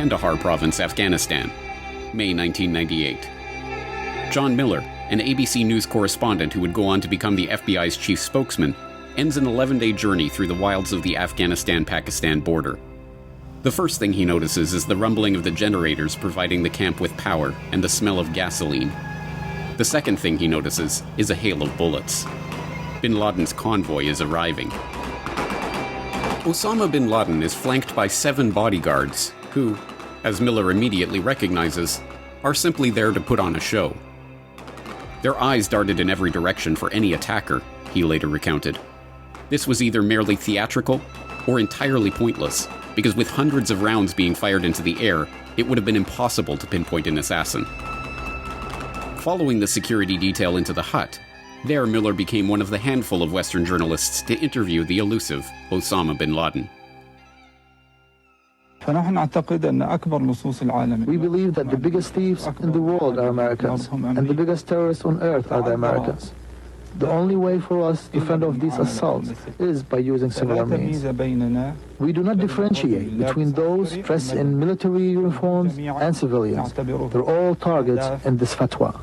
Kandahar Province, Afghanistan, May 1998. John Miller, an ABC News correspondent who would go on to become the FBI's chief spokesman, ends an 11-day journey through the wilds of the Afghanistan-Pakistan border. The first thing he notices is the rumbling of the generators providing the camp with power and the smell of gasoline. The second thing he notices is a hail of bullets. Bin Laden's convoy is arriving. Osama bin Laden is flanked by 7 bodyguards who, as Miller immediately recognizes, are simply there to put on a show. Their eyes darted in every direction for any attacker, he later recounted. This was either merely theatrical or entirely pointless, because with hundreds of rounds being fired into the air, it would have been impossible to pinpoint an assassin. Following the security detail into the hut, there Miller became one of the handful of Western journalists to interview the elusive Osama bin Laden. We believe that the biggest thieves in the world are Americans, and the biggest terrorists on earth are the Americans. The only way for us to fend off these assaults is by using similar means. We do not differentiate between those dressed in military uniforms and civilians. They're all targets in this fatwa.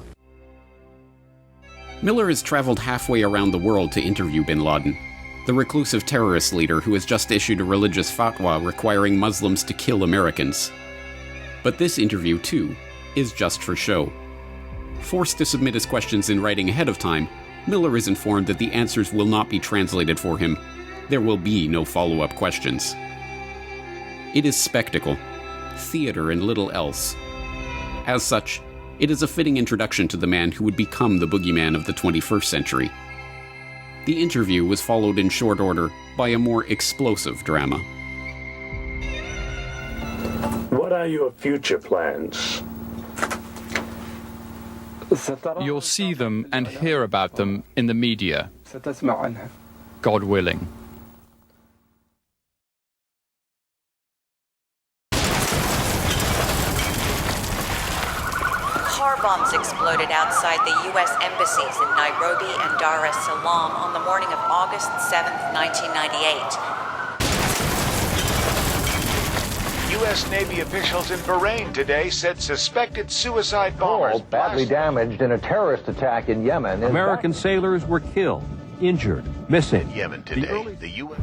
Miller has traveled halfway around the world to interview bin Laden, the reclusive terrorist leader who has just issued a religious fatwa requiring Muslims to kill Americans. But this interview, too, is just for show. Forced to submit his questions in writing ahead of time, Miller is informed that the answers will not be translated for him. There will be no follow-up questions. It is spectacle, theater and little else. As such, it is a fitting introduction to the man who would become the boogeyman of the 21st century. The interview was followed in short order by a more explosive drama. What are your future plans? You'll see them and hear about them in the media, God willing. Car bombs exploded outside the U.S. embassies in Nairobi and Dar es Salaam on the morning of August 7, 1998. U.S. Navy officials in Bahrain today said suspected suicide bombers badly damaged in a terrorist attack in Yemen. American sailors were killed, injured, missing. Yemen today, the U.S.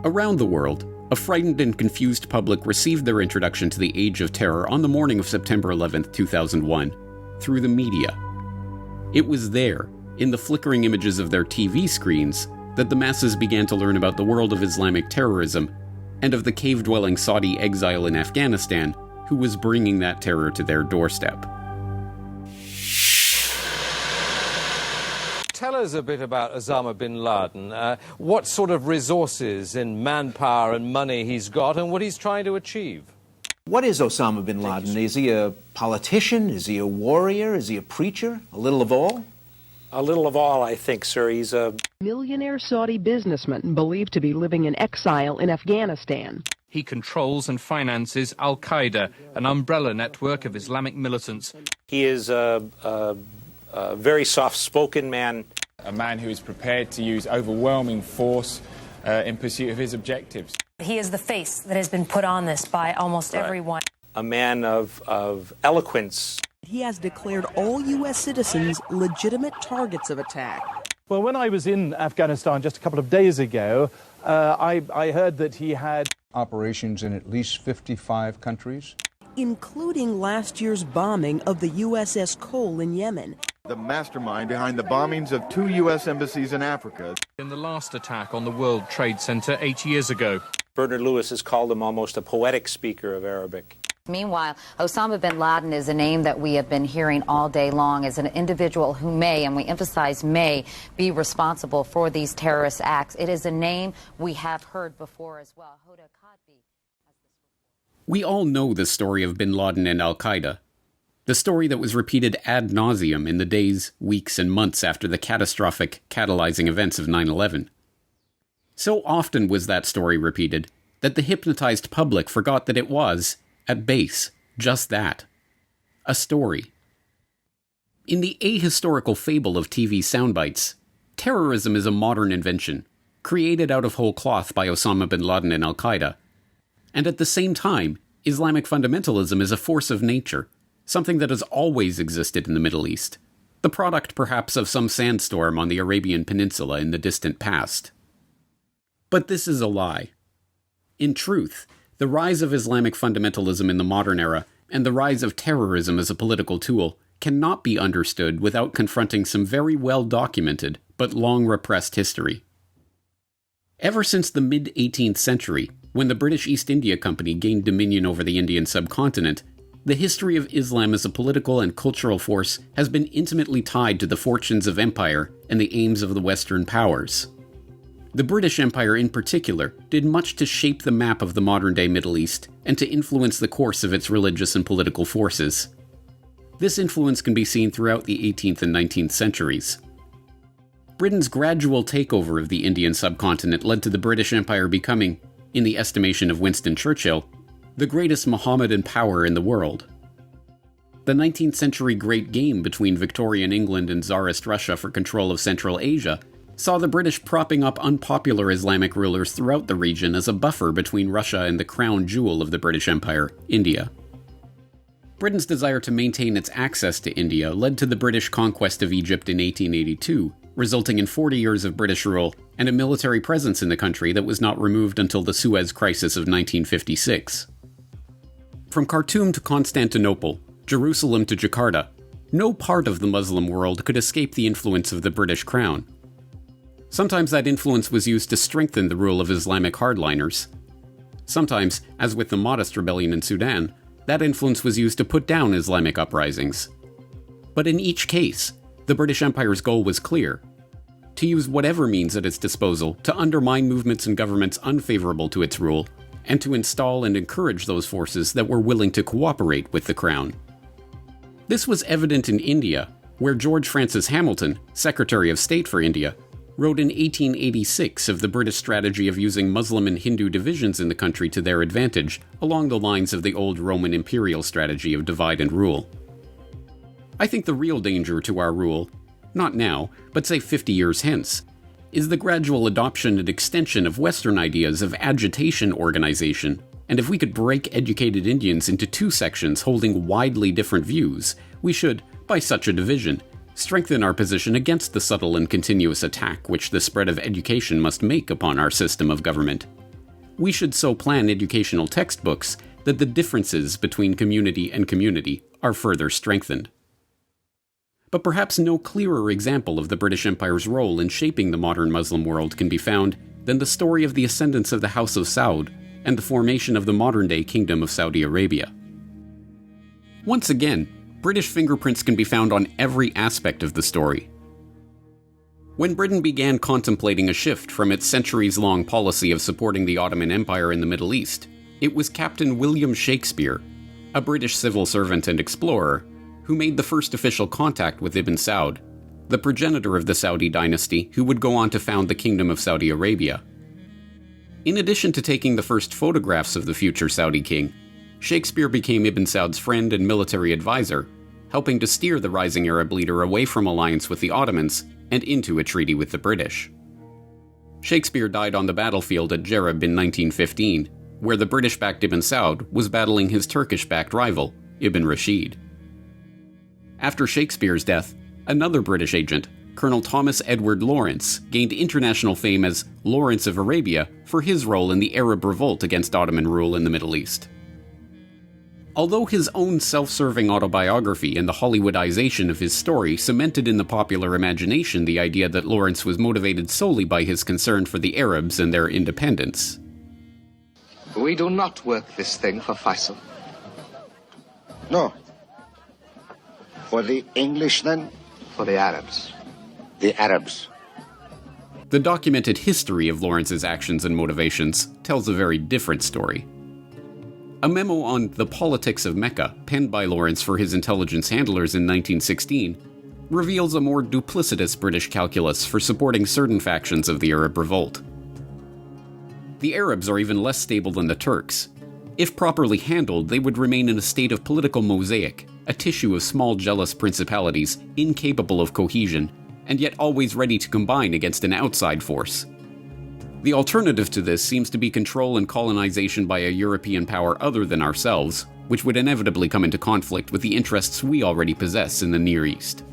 Around the world, a frightened and confused public received their introduction to the Age of Terror on the morning of September 11, 2001, through the media. It was there, in the flickering images of their TV screens, that the masses began to learn about the world of Islamic terrorism and of the cave-dwelling Saudi exile in Afghanistan who was bringing that terror to their doorstep. Tell us a bit about Osama bin Laden, what sort of resources in manpower and money he's got and what he's trying to achieve. What is Osama bin Laden? Is he a politician? Is he a warrior? Is he a preacher? A little of all? A little of all, I think, sir. He's a millionaire Saudi businessman believed to be living in exile in Afghanistan. He controls and finances Al-Qaeda, an umbrella network of Islamic militants. He is a very soft-spoken man. A man who is prepared to use overwhelming force in pursuit of his objectives. He is the face that has been put on this by almost everyone. A man of eloquence. He has declared all U.S. citizens legitimate targets of attack. Well, when I was in Afghanistan just a couple of days ago, I heard that he had operations in at least 55 countries, including last year's bombing of the USS Cole in Yemen. The mastermind behind the bombings of 2 U.S. embassies in Africa. In the last attack on the World Trade Center 8 years ago. Bernard Lewis has called him almost a poetic speaker of Arabic. Meanwhile, Osama bin Laden is a name that we have been hearing all day long as an individual who may, and we emphasize may, be responsible for these terrorist acts. It is a name we have heard before as well. Hoda Kotb. We all know the story of bin Laden and al-Qaeda. The story that was repeated ad nauseum in the days, weeks, and months after the catastrophic, catalyzing events of 9/11. So often was that story repeated that the hypnotized public forgot that it was, at base, just that. A story. In the ahistorical fable of TV soundbites, terrorism is a modern invention, created out of whole cloth by Osama bin Laden and al-Qaeda. And at the same time, Islamic fundamentalism is a force of nature, something that has always existed in the Middle East, the product perhaps of some sandstorm on the Arabian Peninsula in the distant past. But this is a lie. In truth, the rise of Islamic fundamentalism in the modern era and the rise of terrorism as a political tool cannot be understood without confronting some very well-documented but long-repressed history. Ever since the mid-18th century, when the British East India Company gained dominion over the Indian subcontinent, the history of Islam as a political and cultural force has been intimately tied to the fortunes of empire and the aims of the Western powers. The British Empire in particular did much to shape the map of the modern-day Middle East and to influence the course of its religious and political forces. This influence can be seen throughout the 18th and 19th centuries. Britain's gradual takeover of the Indian subcontinent led to the British Empire becoming, in the estimation of Winston Churchill, the greatest Mohammedan power in the world. The 19th century Great Game between Victorian England and Tsarist Russia for control of Central Asia saw the British propping up unpopular Islamic rulers throughout the region as a buffer between Russia and the crown jewel of the British Empire, India. Britain's desire to maintain its access to India led to the British conquest of Egypt in 1882, resulting in 40 years of British rule and a military presence in the country that was not removed until the Suez Crisis of 1956. From Khartoum to Constantinople, Jerusalem to Jakarta, no part of the Muslim world could escape the influence of the British crown. Sometimes that influence was used to strengthen the rule of Islamic hardliners. Sometimes, as with the Mahdist rebellion in Sudan, that influence was used to put down Islamic uprisings. But in each case, the British Empire's goal was clear: to use whatever means at its disposal to undermine movements and governments unfavorable to its rule, and to install and encourage those forces that were willing to cooperate with the crown. This was evident in India, where George Francis Hamilton, Secretary of State for India, wrote in 1886 of the British strategy of using Muslim and Hindu divisions in the country to their advantage, along the lines of the old Roman imperial strategy of divide and rule. I think the real danger to our rule, not now, but say 50 years hence, is the gradual adoption and extension of Western ideas of agitation organization, and if we could break educated Indians into two sections holding widely different views, we should, by such a division, strengthen our position against the subtle and continuous attack which the spread of education must make upon our system of government. We should so plan educational textbooks that the differences between community and community are further strengthened. But perhaps no clearer example of the British Empire's role in shaping the modern Muslim world can be found than the story of the ascendance of the House of Saud and the formation of the modern-day Kingdom of Saudi Arabia. Once again, British fingerprints can be found on every aspect of the story. When Britain began contemplating a shift from its centuries-long policy of supporting the Ottoman Empire in the Middle East, it was Captain William Shakespeare, a British civil servant and explorer, who made the first official contact with Ibn Saud, the progenitor of the Saudi dynasty who would go on to found the Kingdom of Saudi Arabia. In addition to taking the first photographs of the future Saudi king, Shakespeare became Ibn Saud's friend and military advisor, helping to steer the rising Arab leader away from alliance with the Ottomans and into a treaty with the British. Shakespeare died on the battlefield at Jereb in 1915, where the British-backed Ibn Saud was battling his Turkish-backed rival, Ibn Rashid. After Shakespeare's death, another British agent, Colonel Thomas Edward Lawrence, gained international fame as Lawrence of Arabia for his role in the Arab revolt against Ottoman rule in the Middle East. Although his own self-serving autobiography and the Hollywoodization of his story cemented in the popular imagination the idea that Lawrence was motivated solely by his concern for the Arabs and their independence. We do not work this thing for Faisal. No. For the English, then? For the Arabs. The Arabs. The documented history of Lawrence's actions and motivations tells a very different story. A memo on the politics of Mecca, penned by Lawrence for his intelligence handlers in 1916, reveals a more duplicitous British calculus for supporting certain factions of the Arab revolt. The Arabs are even less stable than the Turks. If properly handled, they would remain in a state of political mosaic, a tissue of small jealous principalities, incapable of cohesion, and yet always ready to combine against an outside force. The alternative to this seems to be control and colonization by a European power other than ourselves, which would inevitably come into conflict with the interests we already possess in the Near East.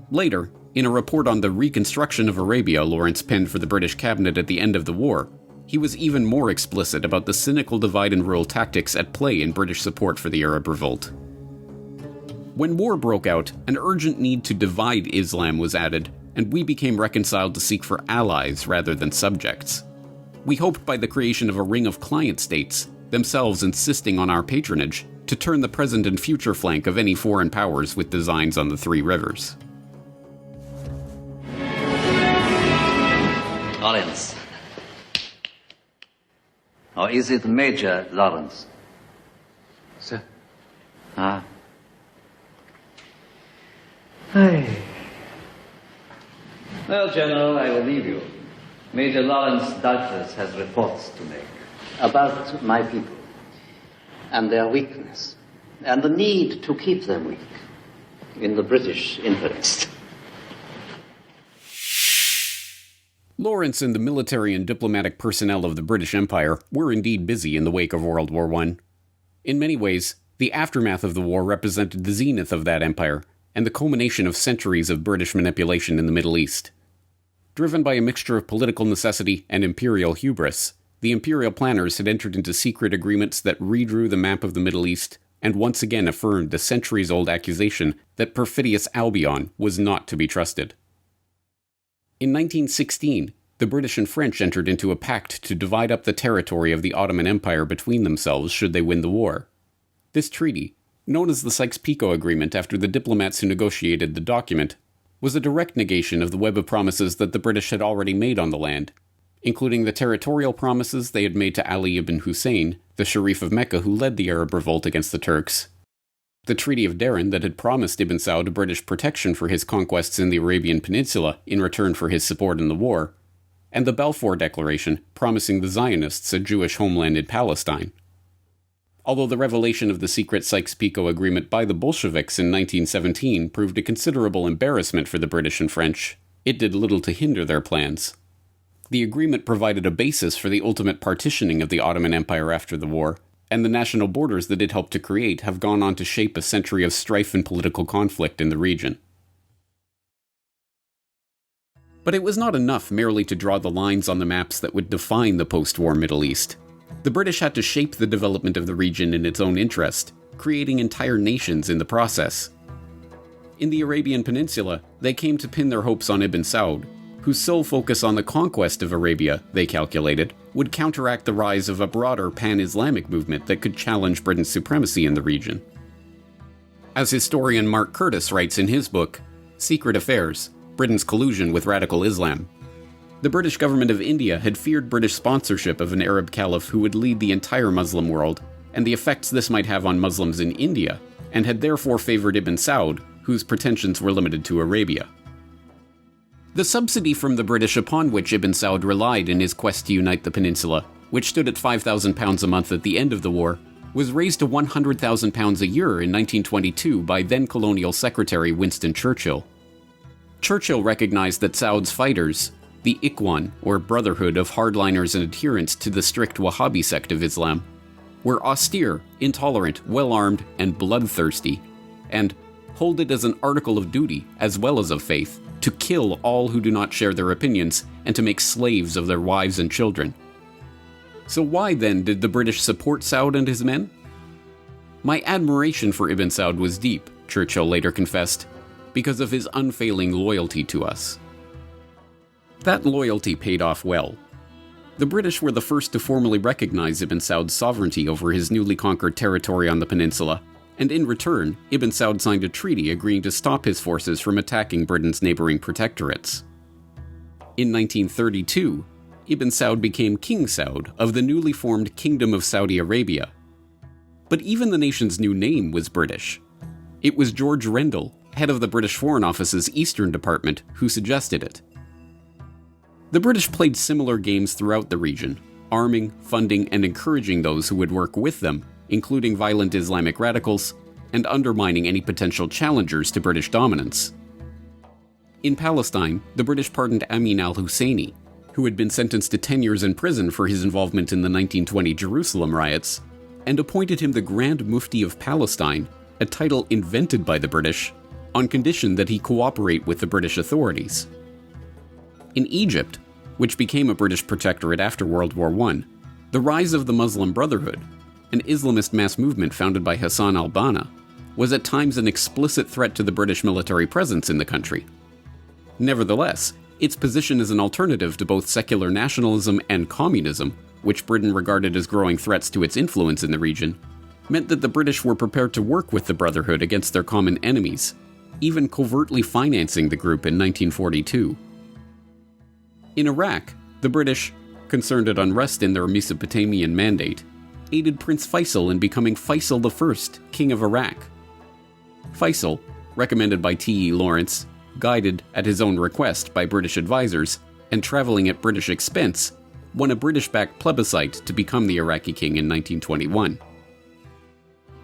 Later, in a report on the reconstruction of Arabia Lawrence penned for the British cabinet at the end of the war, he was even more explicit about the cynical divide-and-rule tactics at play in British support for the Arab revolt. When war broke out, an urgent need to divide Islam was added, and we became reconciled to seek for allies rather than subjects. We hoped by the creation of a ring of client states, themselves insisting on our patronage, to turn the present and future flank of any foreign powers with designs on the Three Rivers. Lawrence. Or is it Major Lawrence? Sir. Ah. Hey. Well, General, I will leave you. Major Lawrence doubtless has reports to make about my people and their weakness and the need to keep them weak in the British interest. Lawrence and the military and diplomatic personnel of the British Empire were indeed busy in the wake of World War I. In many ways, the aftermath of the war represented the zenith of that empire and the culmination of centuries of British manipulation in the Middle East. Driven by a mixture of political necessity and imperial hubris, the imperial planners had entered into secret agreements that redrew the map of the Middle East and once again affirmed the centuries-old accusation that perfidious Albion was not to be trusted. In 1916, the British and French entered into a pact to divide up the territory of the Ottoman Empire between themselves should they win the war. This treaty, known as the Sykes-Picot Agreement after the diplomats who negotiated the document, was a direct negation of the web of promises that the British had already made on the land, including the territorial promises they had made to Ali ibn Hussein, the Sharif of Mecca who led the Arab revolt against the Turks, the Treaty of Daren that had promised Ibn Saud British protection for his conquests in the Arabian Peninsula in return for his support in the war, and the Balfour Declaration promising the Zionists a Jewish homeland in Palestine. Although the revelation of the secret Sykes-Picot Agreement by the Bolsheviks in 1917 proved a considerable embarrassment for the British and French, it did little to hinder their plans. The agreement provided a basis for the ultimate partitioning of the Ottoman Empire after the war, and the national borders that it helped to create have gone on to shape a century of strife and political conflict in the region. But it was not enough merely to draw the lines on the maps that would define the post-war Middle East. The British had to shape the development of the region in its own interest, creating entire nations in the process. In the Arabian Peninsula, they came to pin their hopes on Ibn Saud, whose sole focus on the conquest of Arabia, they calculated, would counteract the rise of a broader pan-Islamic movement that could challenge Britain's supremacy in the region. As historian Mark Curtis writes in his book, Secret Affairs: Britain's Collusion with Radical Islam, the British government of India had feared British sponsorship of an Arab caliph who would lead the entire Muslim world, and the effects this might have on Muslims in India, and had therefore favored Ibn Saud, whose pretensions were limited to Arabia. The subsidy from the British upon which Ibn Saud relied in his quest to unite the peninsula, which stood at £5,000 a month at the end of the war, was raised to £100,000 a year in 1922 by then-Colonial Secretary Winston Churchill. Churchill recognized that Saud's fighters, the Ikhwan, or Brotherhood of hardliners and adherents to the strict Wahhabi sect of Islam, were austere, intolerant, well-armed, and bloodthirsty, and hold it as an article of duty, as well as of faith, to kill all who do not share their opinions and to make slaves of their wives and children. So why then did the British support Saud and his men? My admiration for Ibn Saud was deep, Churchill later confessed, because of his unfailing loyalty to us. That loyalty paid off well. The British were the first to formally recognize Ibn Saud's sovereignty over his newly conquered territory on the peninsula, and in return, Ibn Saud signed a treaty agreeing to stop his forces from attacking Britain's neighboring protectorates. In 1932, Ibn Saud became King Saud of the newly formed Kingdom of Saudi Arabia. But even the nation's new name was British. It was George Rendell, head of the British Foreign Office's Eastern Department, who suggested it. The British played similar games throughout the region, arming, funding, and encouraging those who would work with them, including violent Islamic radicals, and undermining any potential challengers to British dominance. In Palestine, the British pardoned Amin al-Husseini, who had been sentenced to 10 years in prison for his involvement in the 1920 Jerusalem riots, and appointed him the Grand Mufti of Palestine, a title invented by the British, on condition that he cooperate with the British authorities. In Egypt, which became a British protectorate after World War I, the rise of the Muslim Brotherhood, an Islamist mass movement founded by Hassan al-Banna, was at times an explicit threat to the British military presence in the country. Nevertheless, its position as an alternative to both secular nationalism and communism, which Britain regarded as growing threats to its influence in the region, meant that the British were prepared to work with the Brotherhood against their common enemies, even covertly financing the group in 1942. In Iraq, the British, concerned at unrest in their Mesopotamian mandate, aided Prince Faisal in becoming Faisal I, King of Iraq. Faisal, recommended by T.E. Lawrence, guided at his own request by British advisors, and traveling at British expense, won a British-backed plebiscite to become the Iraqi king in 1921.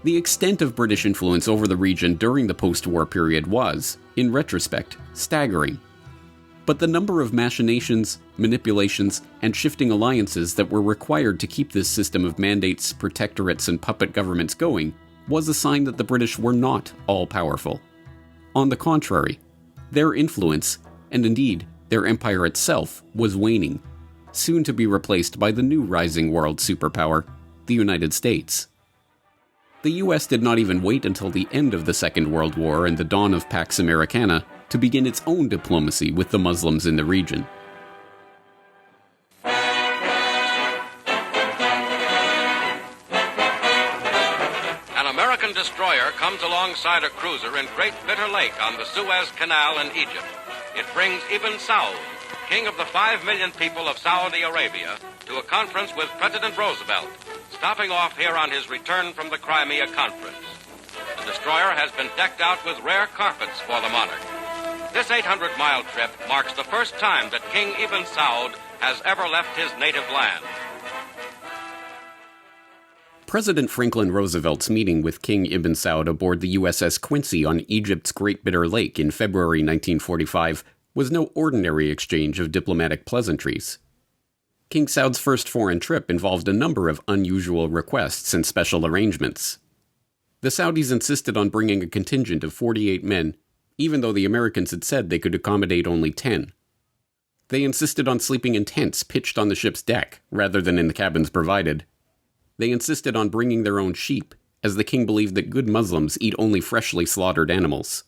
The extent of British influence over the region during the post-war period was, in retrospect, staggering. But the number of machinations, manipulations, and shifting alliances that were required to keep this system of mandates, protectorates, and puppet governments going was a sign that the British were not all-powerful. On the contrary, their influence, and indeed their empire itself, was waning, soon to be replaced by the new rising world superpower, the United States. The US did not even wait until the end of the Second World War and the dawn of Pax Americana to begin its own diplomacy with the Muslims in the region. An American destroyer comes alongside a cruiser in Great Bitter Lake on the Suez Canal in Egypt. It brings Ibn Saud, king of the 5 million people of Saudi Arabia, to a conference with President Roosevelt, stopping off here on his return from the Crimea Conference. The destroyer has been decked out with rare carpets for the monarch. This 800-mile trip marks the first time that King Ibn Saud has ever left his native land. President Franklin Roosevelt's meeting with King Ibn Saud aboard the USS Quincy on Egypt's Great Bitter Lake in February 1945 was no ordinary exchange of diplomatic pleasantries. King Saud's first foreign trip involved a number of unusual requests and special arrangements. The Saudis insisted on bringing a contingent of 48 men, even though the Americans had said they could accommodate only 10. They insisted on sleeping in tents pitched on the ship's deck, rather than in the cabins provided. They insisted on bringing their own sheep, as the king believed that good Muslims eat only freshly slaughtered animals.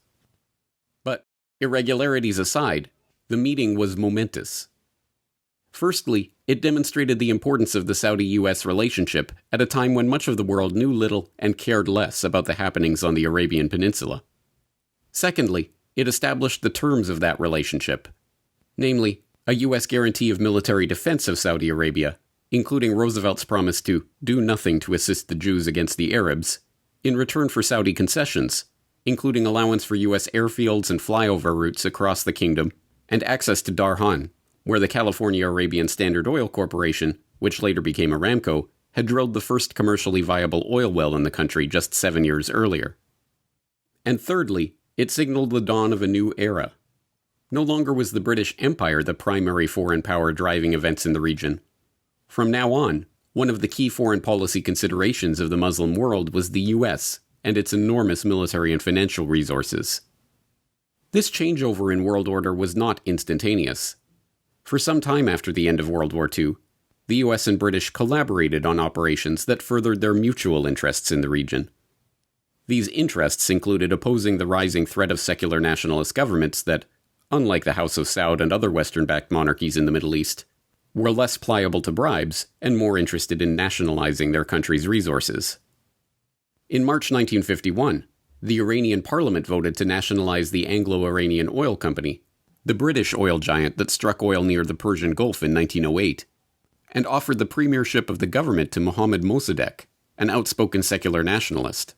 But, irregularities aside, the meeting was momentous. Firstly, it demonstrated the importance of the Saudi-US relationship at a time when much of the world knew little and cared less about the happenings on the Arabian Peninsula. Secondly, it established the terms of that relationship, namely, a U.S. guarantee of military defense of Saudi Arabia, including Roosevelt's promise to do nothing to assist the Jews against the Arabs, in return for Saudi concessions, including allowance for U.S. airfields and flyover routes across the kingdom, and access to Darhan, where the California Arabian Standard Oil Corporation, which later became Aramco, had drilled the first commercially viable oil well in the country just 7 years earlier. And thirdly, it signaled the dawn of a new era. No longer was the British Empire the primary foreign power driving events in the region. From now on, one of the key foreign policy considerations of the Muslim world was the US and its enormous military and financial resources. This changeover in world order was not instantaneous. For some time after the end of World War II, the US and British collaborated on operations that furthered their mutual interests in the region. These interests included opposing the rising threat of secular nationalist governments that, unlike the House of Saud and other Western-backed monarchies in the Middle East, were less pliable to bribes and more interested in nationalizing their country's resources. In March 1951, the Iranian parliament voted to nationalize the Anglo-Iranian Oil Company, the British oil giant that struck oil near the Persian Gulf in 1908, and offered the premiership of the government to Mohammad Mossadegh, an outspoken secular nationalist.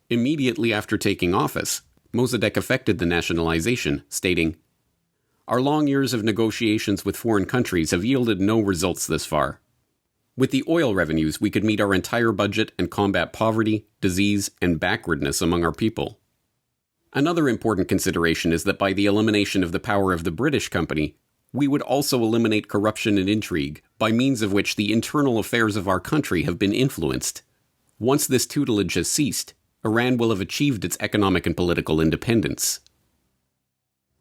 Immediately after taking office, Mossadegh effected the nationalization, stating, "Our long years of negotiations with foreign countries have yielded no results this far. With the oil revenues, we could meet our entire budget and combat poverty, disease, and backwardness among our people." Another important consideration is that by the elimination of the power of the British company, we would also eliminate corruption and intrigue, by means of which the internal affairs of our country have been influenced. Once this tutelage has ceased, Iran will have achieved its economic and political independence.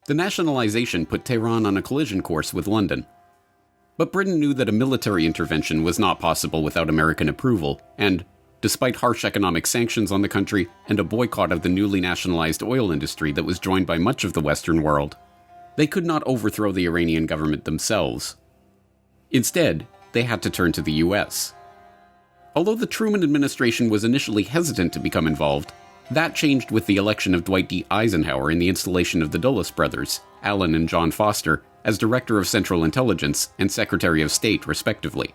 The nationalization put Tehran on a collision course with London. But Britain knew that a military intervention was not possible without American approval, and, despite harsh economic sanctions on the country and a boycott of the newly nationalized oil industry that was joined by much of the Western world, they could not overthrow the Iranian government themselves. Instead, they had to turn to the US. Although the Truman administration was initially hesitant to become involved, that changed with the election of Dwight D. Eisenhower and the installation of the Dulles brothers, Alan and John Foster, as Director of Central Intelligence and Secretary of State, respectively.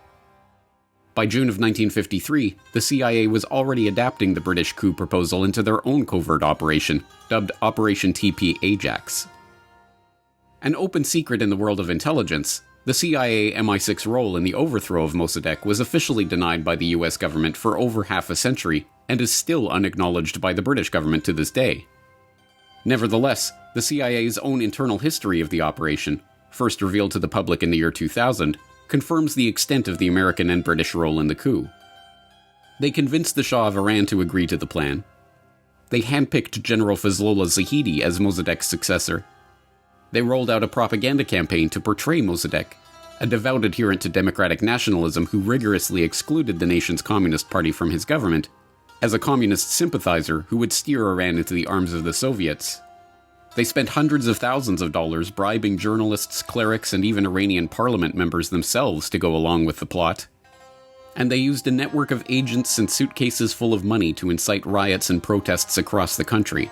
By June of 1953, the CIA was already adapting the British coup proposal into their own covert operation, dubbed Operation TP Ajax. An open secret in the world of intelligence, the CIA MI6 role in the overthrow of Mossadegh was officially denied by the US government for over half a century and is still unacknowledged by the British government to this day. Nevertheless, the CIA's own internal history of the operation, first revealed to the public in the year 2000, confirms the extent of the American and British role in the coup. They convinced the Shah of Iran to agree to the plan. They handpicked General Fazlollah Zahidi as Mossadegh's successor. They rolled out a propaganda campaign to portray Mossadegh, a devout adherent to democratic nationalism who rigorously excluded the nation's Communist Party from his government, as a communist sympathizer who would steer Iran into the arms of the Soviets. They spent hundreds of thousands of dollars bribing journalists, clerics, and even Iranian parliament members themselves to go along with the plot. And they used a network of agents and suitcases full of money to incite riots and protests across the country.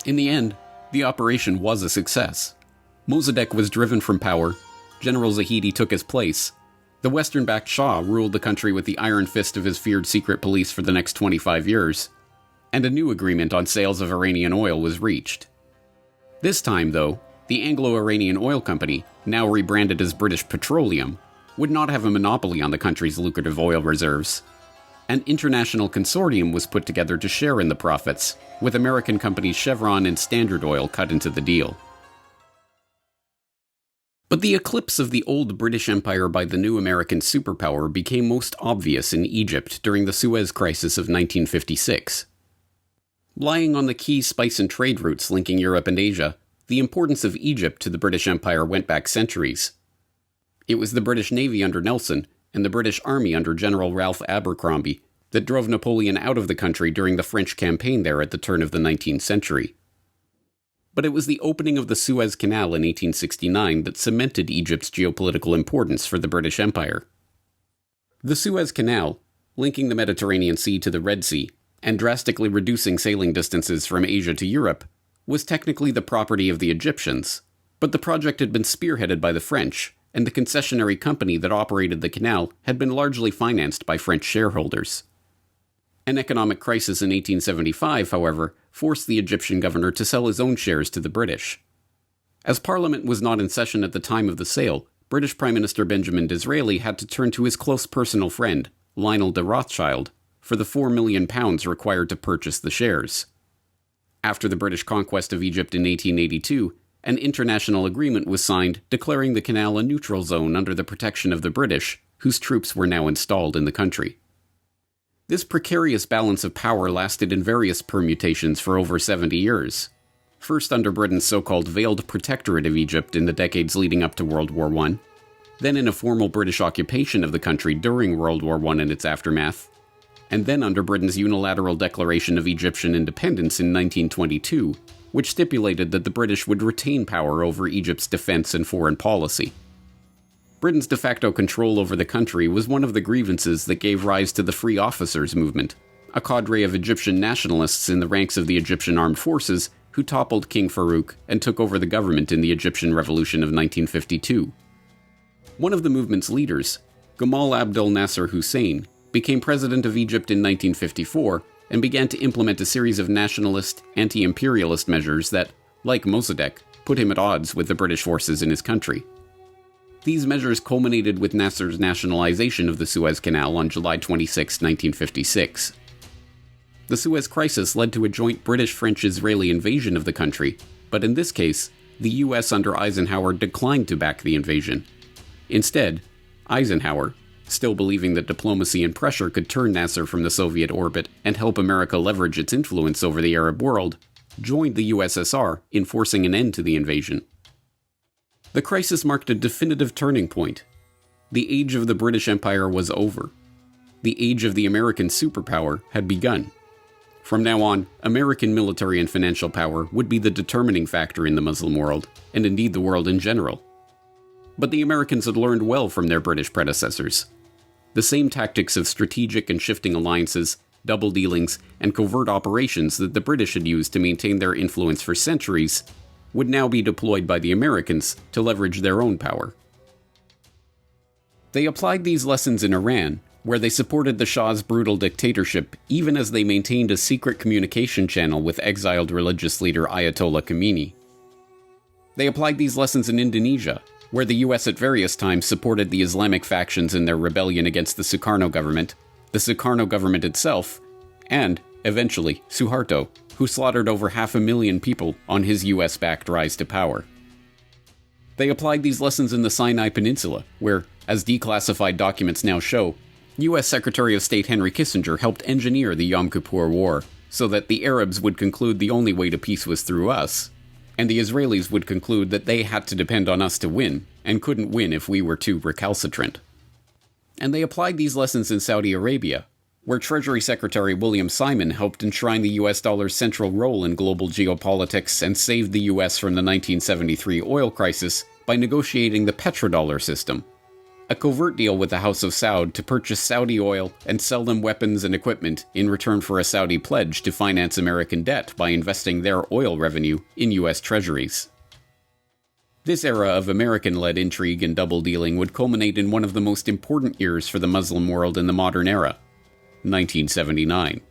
In the end, the operation was a success. Mossadegh was driven from power, General Zahidi took his place, the Western-backed Shah ruled the country with the iron fist of his feared secret police for the next 25 years, and a new agreement on sales of Iranian oil was reached. This time, though, the Anglo-Iranian Oil Company, now rebranded as British Petroleum, would not have a monopoly on the country's lucrative oil reserves. An international consortium was put together to share in the profits, with American companies Chevron and Standard Oil cut into the deal. But the eclipse of the old British Empire by the new American superpower became most obvious in Egypt during the Suez Crisis of 1956. Lying on the key spice and trade routes linking Europe and Asia, the importance of Egypt to the British Empire went back centuries. It was the British Navy under Nelson and the British Army under General Ralph Abercrombie that drove Napoleon out of the country during the French campaign there at the turn of the 19th century. But it was the opening of the Suez Canal in 1869 that cemented Egypt's geopolitical importance for the British Empire. The Suez Canal, linking the Mediterranean Sea to the Red Sea, and drastically reducing sailing distances from Asia to Europe, was technically the property of the Egyptians, but the project had been spearheaded by the French, and the concessionary company that operated the canal had been largely financed by French shareholders. An economic crisis in 1875, however, forced the Egyptian governor to sell his own shares to the British. As Parliament was not in session at the time of the sale, British Prime Minister Benjamin Disraeli had to turn to his close personal friend, Lionel de Rothschild, for the £4 million required to purchase the shares. After the British conquest of Egypt in 1882, an international agreement was signed declaring the canal a neutral zone under the protection of the British, whose troops were now installed in the country. This precarious balance of power lasted in various permutations for over 70 years. First under Britain's so-called Veiled Protectorate of Egypt in the decades leading up to World War I, then in a formal British occupation of the country during World War I and its aftermath, and then under Britain's unilateral declaration of Egyptian independence in 1922, which stipulated that the British would retain power over Egypt's defense and foreign policy. Britain's de facto control over the country was one of the grievances that gave rise to the Free Officers movement, a cadre of Egyptian nationalists in the ranks of the Egyptian armed forces who toppled King Farouk and took over the government in the Egyptian Revolution of 1952. One of the movement's leaders, Gamal Abdel Nasser Hussein, became president of Egypt in 1954 and began to implement a series of nationalist, anti-imperialist measures that, like Mossadegh, put him at odds with the British forces in his country. These measures culminated with Nasser's nationalization of the Suez Canal on July 26, 1956. The Suez Crisis led to a joint British-French-Israeli invasion of the country, but in this case, the US under Eisenhower declined to back the invasion. Instead, Eisenhower, still believing that diplomacy and pressure could turn Nasser from the Soviet orbit and help America leverage its influence over the Arab world, joined the USSR in forcing an end to the invasion. The crisis marked a definitive turning point. The age of the British Empire was over. The age of the American superpower had begun. From now on, American military and financial power would be the determining factor in the Muslim world, and indeed the world in general. But the Americans had learned well from their British predecessors. The same tactics of strategic and shifting alliances, double dealings, and covert operations that the British had used to maintain their influence for centuries would now be deployed by the Americans to leverage their own power. They applied these lessons in Iran, where they supported the Shah's brutal dictatorship even as they maintained a secret communication channel with exiled religious leader Ayatollah Khomeini. They applied these lessons in Indonesia, where the US at various times supported the Islamic factions in their rebellion against the Sukarno government, the Sukarno government itself, and, eventually, Suharto, who slaughtered over 500,000 people on his US-backed rise to power. They applied these lessons in the Sinai Peninsula, where, as declassified documents now show, US Secretary of State Henry Kissinger helped engineer the Yom Kippur War so that the Arabs would conclude the only way to peace was through us, and the Israelis would conclude that they had to depend on us to win, and couldn't win if we were too recalcitrant. And they applied these lessons in Saudi Arabia, where Treasury Secretary William Simon helped enshrine the US dollar's central role in global geopolitics and saved the US from the 1973 oil crisis by negotiating the petrodollar system, a covert deal with the House of Saud to purchase Saudi oil and sell them weapons and equipment in return for a Saudi pledge to finance American debt by investing their oil revenue in US treasuries. This era of American-led intrigue and double-dealing would culminate in one of the most important years for the Muslim world in the modern era, 1979.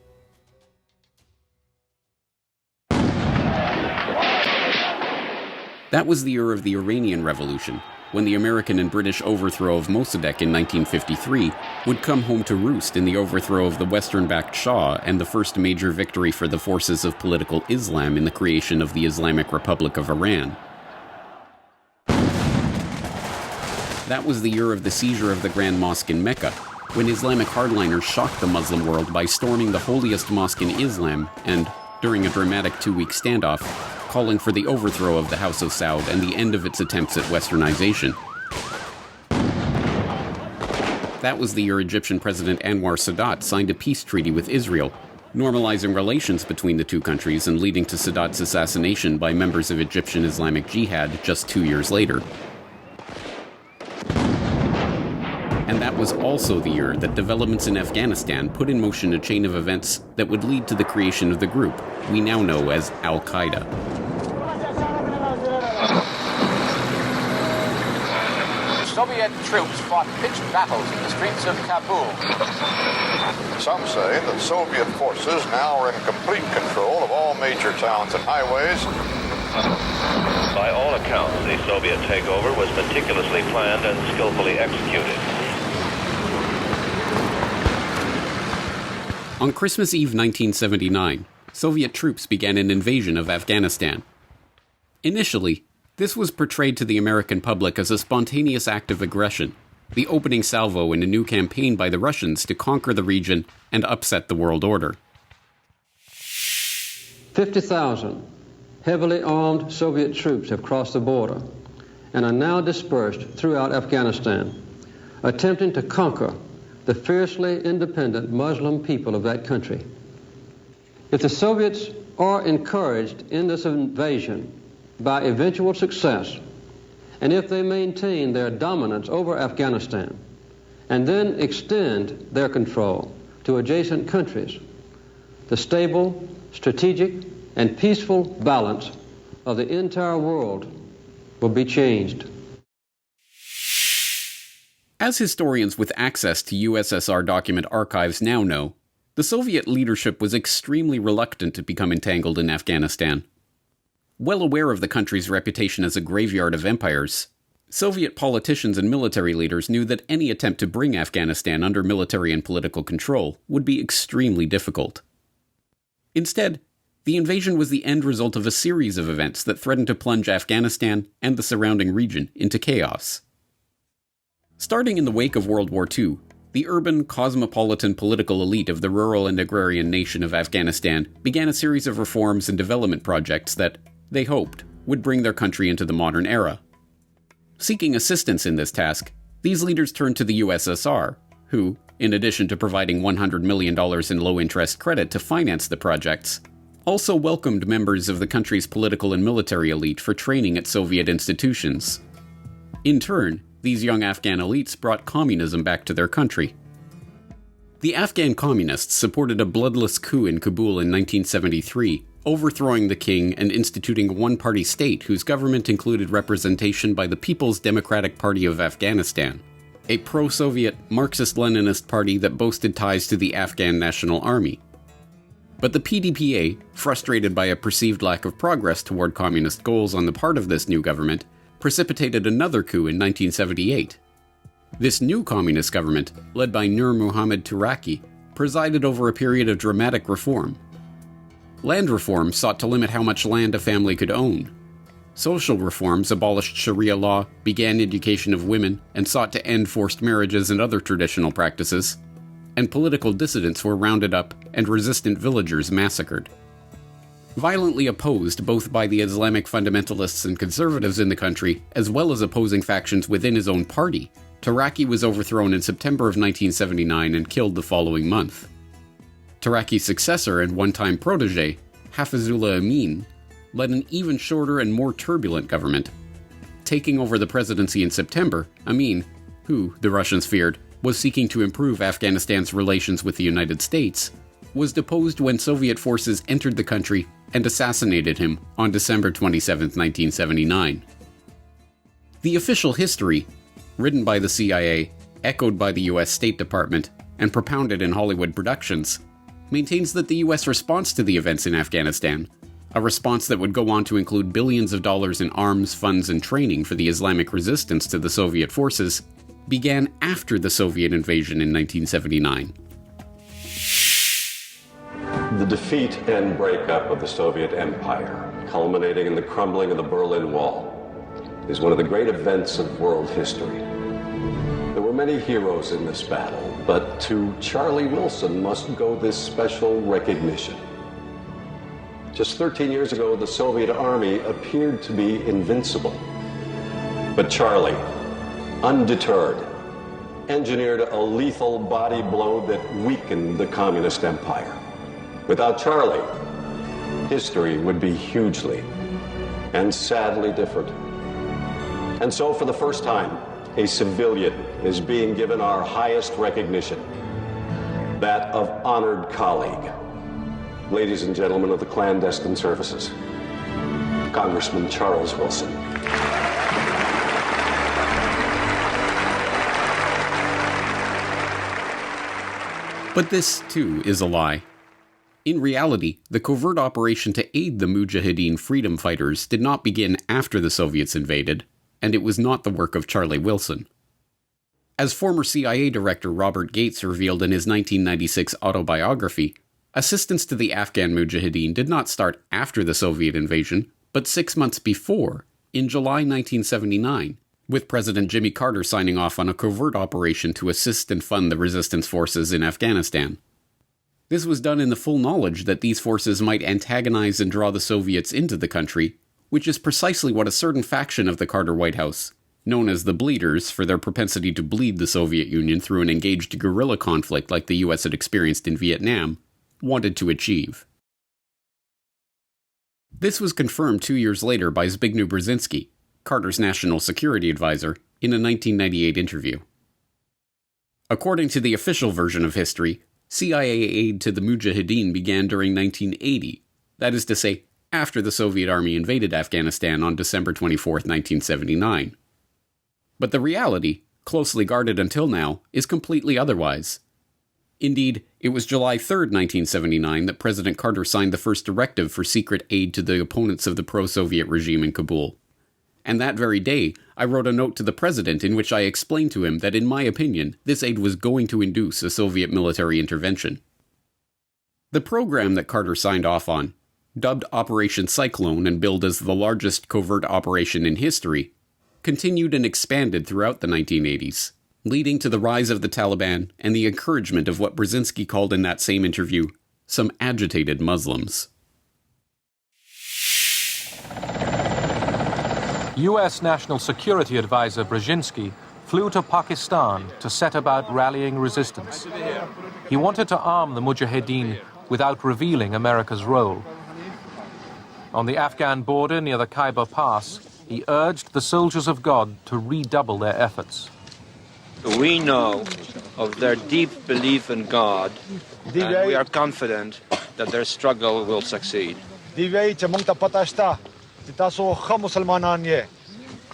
That was the year of the Iranian Revolution, when the American and British overthrow of Mossadegh in 1953 would come home to roost in the overthrow of the Western-backed Shah and the first major victory for the forces of political Islam in the creation of the Islamic Republic of Iran. That was the year of the seizure of the Grand Mosque in Mecca, when Islamic hardliners shocked the Muslim world by storming the holiest mosque in Islam and, during a dramatic 2-week standoff, calling for the overthrow of the House of Saud and the end of its attempts at westernization. That was the year Egyptian President Anwar Sadat signed a peace treaty with Israel, normalizing relations between the two countries and leading to Sadat's assassination by members of Egyptian Islamic Jihad just 2 years later. And that was also the year that developments in Afghanistan put in motion a chain of events that would lead to the creation of the group we now know as Al-Qaeda. Soviet troops fought pitched battles in the streets of Kabul. Some say that Soviet forces now are in complete control of all major towns and highways. By all accounts, the Soviet takeover was meticulously planned and skillfully executed. On Christmas Eve 1979, Soviet troops began an invasion of Afghanistan. Initially, this was portrayed to the American public as a spontaneous act of aggression, the opening salvo in a new campaign by the Russians to conquer the region and upset the world order. 50,000 heavily armed Soviet troops have crossed the border and are now dispersed throughout Afghanistan, attempting to conquer the fiercely independent Muslim people of that country. If the Soviets are encouraged in this invasion by eventual success and if they maintain their dominance over Afghanistan, and then extend their control to adjacent countries, the stable, strategic, and peaceful balance of the entire world will be changed. As historians with access to USSR document archives now know, the Soviet leadership was extremely reluctant to become entangled in Afghanistan. Well aware of the country's reputation as a graveyard of empires, Soviet politicians and military leaders knew that any attempt to bring Afghanistan under military and political control would be extremely difficult. Instead, the invasion was the end result of a series of events that threatened to plunge Afghanistan and the surrounding region into chaos. Starting in the wake of World War II, the urban, cosmopolitan political elite of the rural and agrarian nation of Afghanistan began a series of reforms and development projects that, they hoped, would bring their country into the modern era. Seeking assistance in this task, these leaders turned to the USSR, who, in addition to providing $100 million in low-interest credit to finance the projects, also welcomed members of the country's political and military elite for training at Soviet institutions. In turn, these young Afghan elites brought communism back to their country. The Afghan communists supported a bloodless coup in Kabul in 1973, overthrowing the king and instituting a one-party state whose government included representation by the People's Democratic Party of Afghanistan, a pro-Soviet Marxist-Leninist party that boasted ties to the Afghan National Army. But the PDPA, frustrated by a perceived lack of progress toward communist goals on the part of this new government, precipitated another coup in 1978. This new communist government, led by Nur Muhammad Turaki, presided over a period of dramatic reform. Land reform sought to limit how much land a family could own. Social reforms abolished Sharia law, began education of women, and sought to end forced marriages and other traditional practices. And political dissidents were rounded up and resistant villagers massacred. Violently opposed both by the Islamic fundamentalists and conservatives in the country, as well as opposing factions within his own party, Turaki was overthrown in September of 1979 and killed the following month. Turaki's successor and one-time protege, Hafizullah Amin, led an even shorter and more turbulent government. Taking over the presidency in September, Amin, who, the Russians feared, was seeking to improve Afghanistan's relations with the United States, was deposed when Soviet forces entered the country and assassinated him on December 27, 1979. The official history, written by the CIA, echoed by the US State Department, and propounded in Hollywood productions, maintains that the US response to the events in Afghanistan, a response that would go on to include billions of dollars in arms, funds, and training for the Islamic resistance to the Soviet forces, began after the Soviet invasion in 1979. The defeat and breakup of the Soviet Empire, culminating in the crumbling of the Berlin Wall, is one of the great events of world history. There were many heroes in this battle, but to Charlie Wilson must go this special recognition. Just 13 years ago, the Soviet army appeared to be invincible. But Charlie, undeterred, engineered a lethal body blow that weakened the communist empire. Without Charlie, history would be hugely and sadly different. And so, for the first time, a civilian is being given our highest recognition, that of honored colleague. Ladies and gentlemen of the clandestine services, Congressman Charles Wilson. But this, too, is a lie. In reality, the covert operation to aid the Mujahideen freedom fighters did not begin after the Soviets invaded, and it was not the work of Charlie Wilson. As former CIA Director Robert Gates revealed in his 1996 autobiography, assistance to the Afghan Mujahideen did not start after the Soviet invasion, but 6 months before, in July 1979, with President Jimmy Carter signing off on a covert operation to assist and fund the resistance forces in Afghanistan. This was done in the full knowledge that these forces might antagonize and draw the Soviets into the country, which is precisely what a certain faction of the Carter White House, known as the Bleeders for their propensity to bleed the Soviet Union through an engaged guerrilla conflict like the US had experienced in Vietnam, wanted to achieve. This was confirmed 2 years later by Zbigniew Brzezinski, Carter's national security advisor, in a 1998 interview. According to the official version of history, CIA aid to the Mujahideen began during 1980, that is to say, after the Soviet Army invaded Afghanistan on December 24, 1979. But the reality, closely guarded until now, is completely otherwise. Indeed, it was July 3, 1979 that President Carter signed the first directive for secret aid to the opponents of the pro-Soviet regime in Kabul. And that very day, I wrote a note to the president in which I explained to him that in my opinion, this aid was going to induce a Soviet military intervention. The program that Carter signed off on, dubbed Operation Cyclone and billed as the largest covert operation in history, continued and expanded throughout the 1980s, leading to the rise of the Taliban and the encouragement of what Brzezinski called in that same interview, some agitated Muslims. U.S. National Security Advisor Brzezinski flew to Pakistan to set about rallying resistance. He wanted to arm the Mujahideen without revealing America's role. On the Afghan border near the Khyber Pass, he urged the soldiers of God to redouble their efforts. We know of their deep belief in God, and we are confident that their struggle will succeed.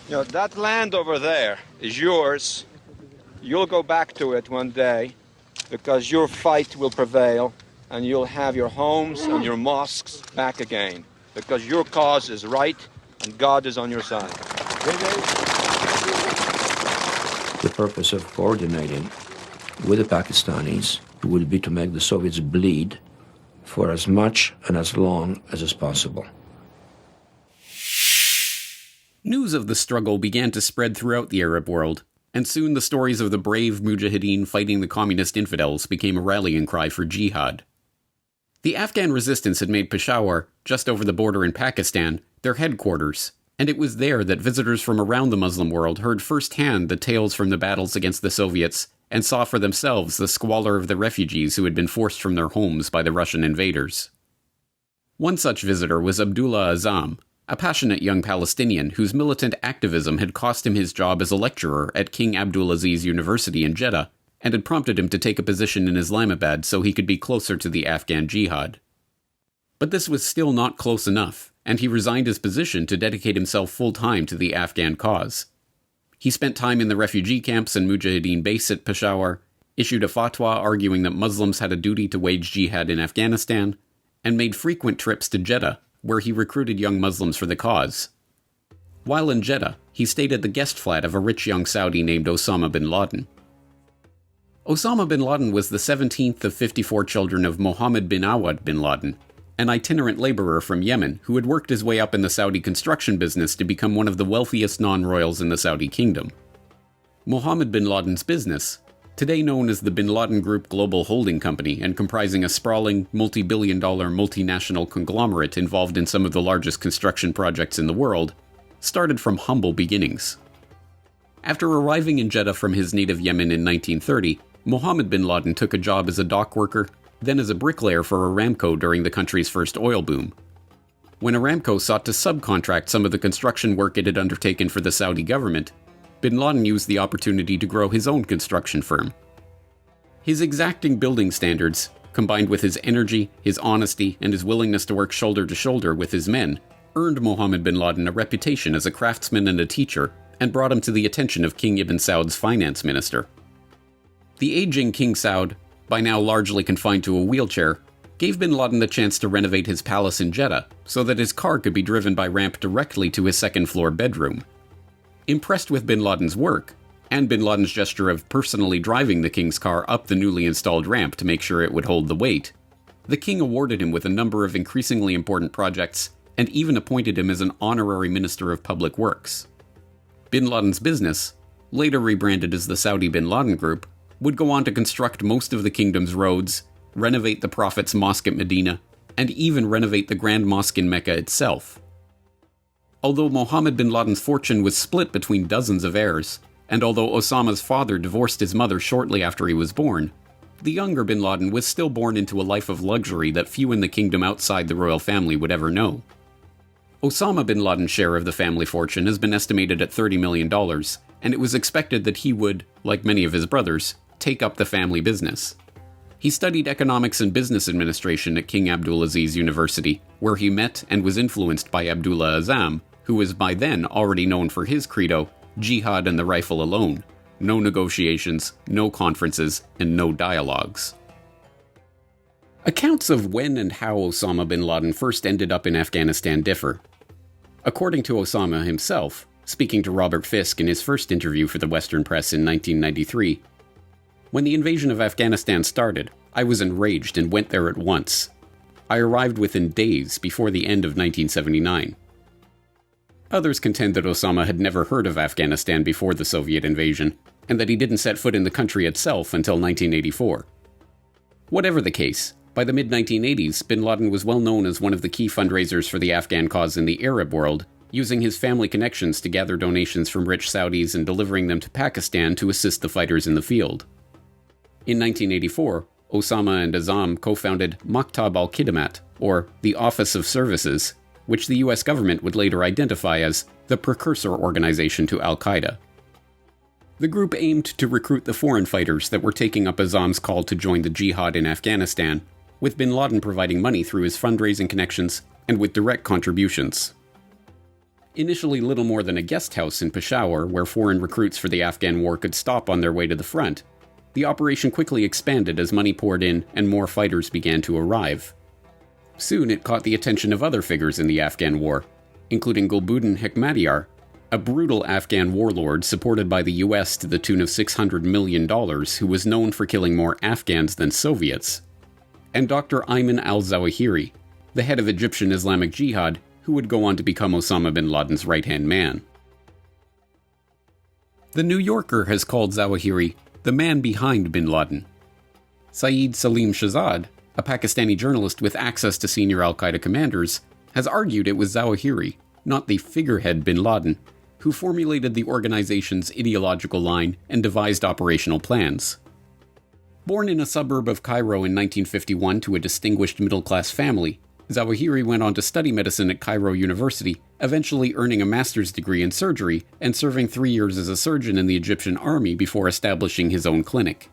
That land over there is yours. You'll go back to it one day because your fight will prevail and you'll have your homes and your mosques back again because your cause is right and God is on your side. The purpose of coordinating with the Pakistanis would be to make the Soviets bleed for as much and as long as is possible. News of the struggle began to spread throughout the Arab world, and soon the stories of the brave Mujahideen fighting the communist infidels became a rallying cry for jihad. The Afghan resistance had made Peshawar, just over the border in Pakistan, their headquarters, and it was there that visitors from around the Muslim world heard firsthand the tales from the battles against the Soviets and saw for themselves the squalor of the refugees who had been forced from their homes by the Russian invaders. One such visitor was Abdullah Azzam, a passionate young Palestinian whose militant activism had cost him his job as a lecturer at King Abdulaziz University in Jeddah and had prompted him to take a position in Islamabad so he could be closer to the Afghan jihad. But this was still not close enough, and he resigned his position to dedicate himself full-time to the Afghan cause. He spent time in the refugee camps and Mujahideen base at Peshawar, issued a fatwa arguing that Muslims had a duty to wage jihad in Afghanistan, and made frequent trips to Jeddah, where he recruited young Muslims for the cause. While in Jeddah, he stayed at the guest flat of a rich young Saudi named Osama bin Laden. Osama bin Laden was the 17th of 54 children of Mohammed bin Awad bin Laden, an itinerant laborer from Yemen who had worked his way up in the Saudi construction business to become one of the wealthiest non-royals in the Saudi kingdom. Mohammed bin Laden's business, today known as the Bin Laden Group Global Holding Company and comprising a sprawling, multi-billion-dollar multinational conglomerate involved in some of the largest construction projects in the world, started from humble beginnings. After arriving in Jeddah from his native Yemen in 1930, Mohammed bin Laden took a job as a dock worker, then as a bricklayer for Aramco during the country's first oil boom. When Aramco sought to subcontract some of the construction work it had undertaken for the Saudi government, bin Laden used the opportunity to grow his own construction firm. His exacting building standards, combined with his energy, his honesty, and his willingness to work shoulder to shoulder with his men, earned Mohammed bin Laden a reputation as a craftsman and a teacher, and brought him to the attention of King Ibn Saud's finance minister. The aging King Saud, by now largely confined to a wheelchair, gave bin Laden the chance to renovate his palace in Jeddah so that his car could be driven by ramp directly to his second-floor bedroom. Impressed with bin Laden's work, and bin Laden's gesture of personally driving the king's car up the newly installed ramp to make sure it would hold the weight, the king awarded him with a number of increasingly important projects and even appointed him as an honorary minister of public works. Bin Laden's business, later rebranded as the Saudi Bin Laden Group, would go on to construct most of the kingdom's roads, renovate the Prophet's mosque at Medina, and even renovate the Grand Mosque in Mecca itself. Although Mohammed bin Laden's fortune was split between dozens of heirs, and although Osama's father divorced his mother shortly after he was born, the younger bin Laden was still born into a life of luxury that few in the kingdom outside the royal family would ever know. Osama bin Laden's share of the family fortune has been estimated at $30 million, and it was expected that he would, like many of his brothers, take up the family business. He studied economics and business administration at King Abdulaziz University, where he met and was influenced by Abdullah Azzam, who was by then already known for his credo, jihad and the rifle alone, no negotiations, no conferences, and no dialogues. Accounts of when and how Osama bin Laden first ended up in Afghanistan differ. According to Osama himself, speaking to Robert Fisk in his first interview for the Western press in 1993, "When the invasion of Afghanistan started, I was enraged and went there at once. I arrived within days before the end of 1979. Others contend that Osama had never heard of Afghanistan before the Soviet invasion, and that he didn't set foot in the country itself until 1984. Whatever the case, by the mid-1980s, bin Laden was well known as one of the key fundraisers for the Afghan cause in the Arab world, using his family connections to gather donations from rich Saudis and delivering them to Pakistan to assist the fighters in the field. In 1984, Osama and Azzam co-founded Maktab al-Khidmat, or the Office of Services, which the US government would later identify as the precursor organization to al-Qaeda. The group aimed to recruit the foreign fighters that were taking up Azzam's call to join the jihad in Afghanistan, with bin Laden providing money through his fundraising connections and with direct contributions. Initially little more than a guest house in Peshawar where foreign recruits for the Afghan war could stop on their way to the front, the operation quickly expanded as money poured in and more fighters began to arrive. Soon it caught the attention of other figures in the Afghan war, including Gulbuddin Hekmatyar, a brutal Afghan warlord supported by the US to the tune of $600 million who was known for killing more Afghans than Soviets, and Dr. Ayman al-Zawahiri, the head of Egyptian Islamic Jihad, who would go on to become Osama bin Laden's right-hand man. The New Yorker has called Zawahiri the man behind bin Laden. Saeed Salim Shahzad, a Pakistani journalist with access to senior al-Qaeda commanders, has argued it was Zawahiri, not the figurehead bin Laden, who formulated the organization's ideological line and devised operational plans. Born in a suburb of Cairo in 1951 to a distinguished middle-class family, Zawahiri went on to study medicine at Cairo University, eventually earning a master's degree in surgery and serving 3 years as a surgeon in the Egyptian army before establishing his own clinic.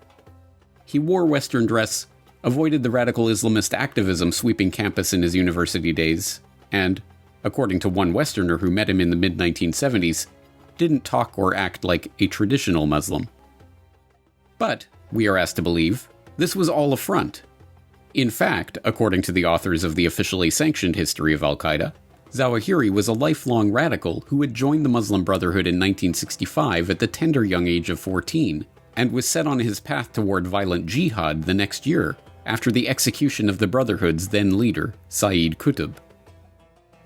He wore Western dress, avoided the radical Islamist activism sweeping campus in his university days, and, according to one Westerner who met him in the mid-1970s, didn't talk or act like a traditional Muslim. But, we are asked to believe, this was all a front. In fact, according to the authors of the officially sanctioned history of al-Qaeda, Zawahiri was a lifelong radical who had joined the Muslim Brotherhood in 1965 at the tender young age of 14, and was set on his path toward violent jihad the next year, after the execution of the Brotherhood's then leader, Sayyid Qutb.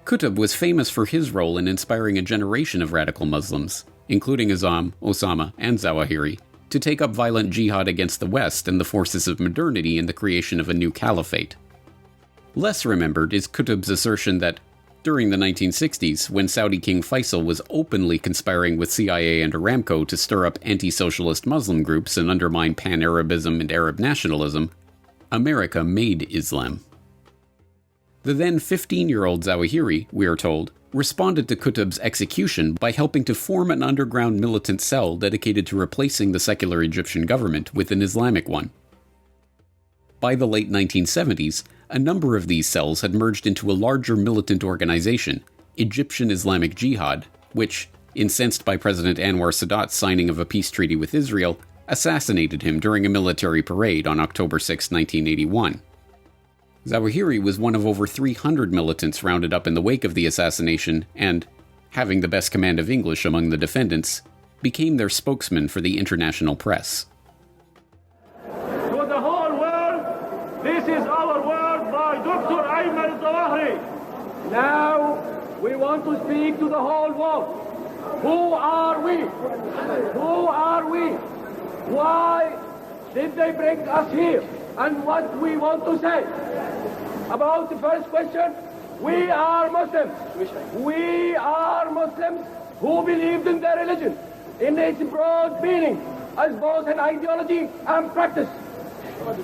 Qutb was famous for his role in inspiring a generation of radical Muslims, including Azzam, Osama, and Zawahiri, to take up violent jihad against the West and the forces of modernity in the creation of a new caliphate. Less remembered is Qutb's assertion that, during the 1960s, when Saudi King Faisal was openly conspiring with CIA and Aramco to stir up anti-socialist Muslim groups and undermine pan-Arabism and Arab nationalism, America made Islam. The then 15-year-old Zawahiri, we are told, responded to Qutb's execution by helping to form an underground militant cell dedicated to replacing the secular Egyptian government with an Islamic one. By the late 1970s, a number of these cells had merged into a larger militant organization, Egyptian Islamic Jihad, which, incensed by President Anwar Sadat's signing of a peace treaty with Israel, assassinated him during a military parade on October 6, 1981. Zawahiri was one of over 300 militants rounded up in the wake of the assassination and, having the best command of English among the defendants, became their spokesman for the international press. To the whole world, this is our word by Dr. Ayman al-Zawahiri. Now, we want to speak to the whole world. Who are we? Who are we? Why did they bring us here? And what we want to say about the first question, we are Muslims. We are Muslims who believed in their religion, in its broad meaning, as both an ideology and practice.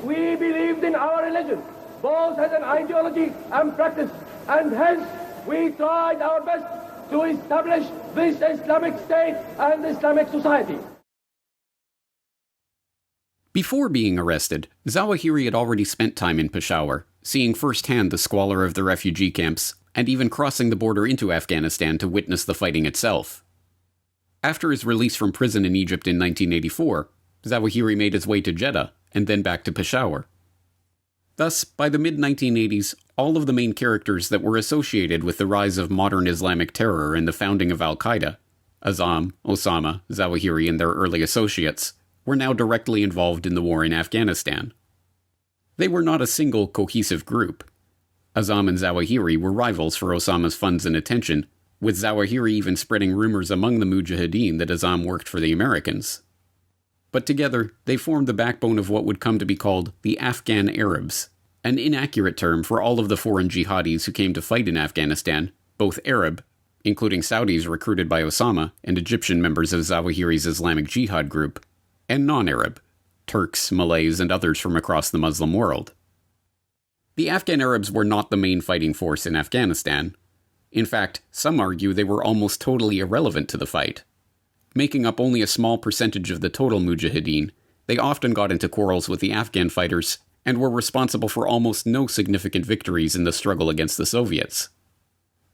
We believed in our religion, both as an ideology and practice, and hence we tried our best to establish this Islamic State and Islamic society. Before being arrested, Zawahiri had already spent time in Peshawar, seeing firsthand the squalor of the refugee camps, and even crossing the border into Afghanistan to witness the fighting itself. After his release from prison in Egypt in 1984, Zawahiri made his way to Jeddah, and then back to Peshawar. Thus, by the mid-1980s, all of the main characters that were associated with the rise of modern Islamic terror and the founding of al-Qaeda, Azzam, Osama, Zawahiri, and their early associates, were now directly involved in the war in Afghanistan. They were not a single cohesive group. Azzam and Zawahiri were rivals for Osama's funds and attention, with Zawahiri even spreading rumors among the Mujahideen that Azzam worked for the Americans. But together, they formed the backbone of what would come to be called the Afghan Arabs, an inaccurate term for all of the foreign jihadis who came to fight in Afghanistan, both Arab, including Saudis recruited by Osama and Egyptian members of Zawahiri's Islamic Jihad group, and non-Arab, Turks, Malays, and others from across the Muslim world. The Afghan Arabs were not the main fighting force in Afghanistan. In fact, some argue they were almost totally irrelevant to the fight. Making up only a small percentage of the total Mujahideen, they often got into quarrels with the Afghan fighters and were responsible for almost no significant victories in the struggle against the Soviets.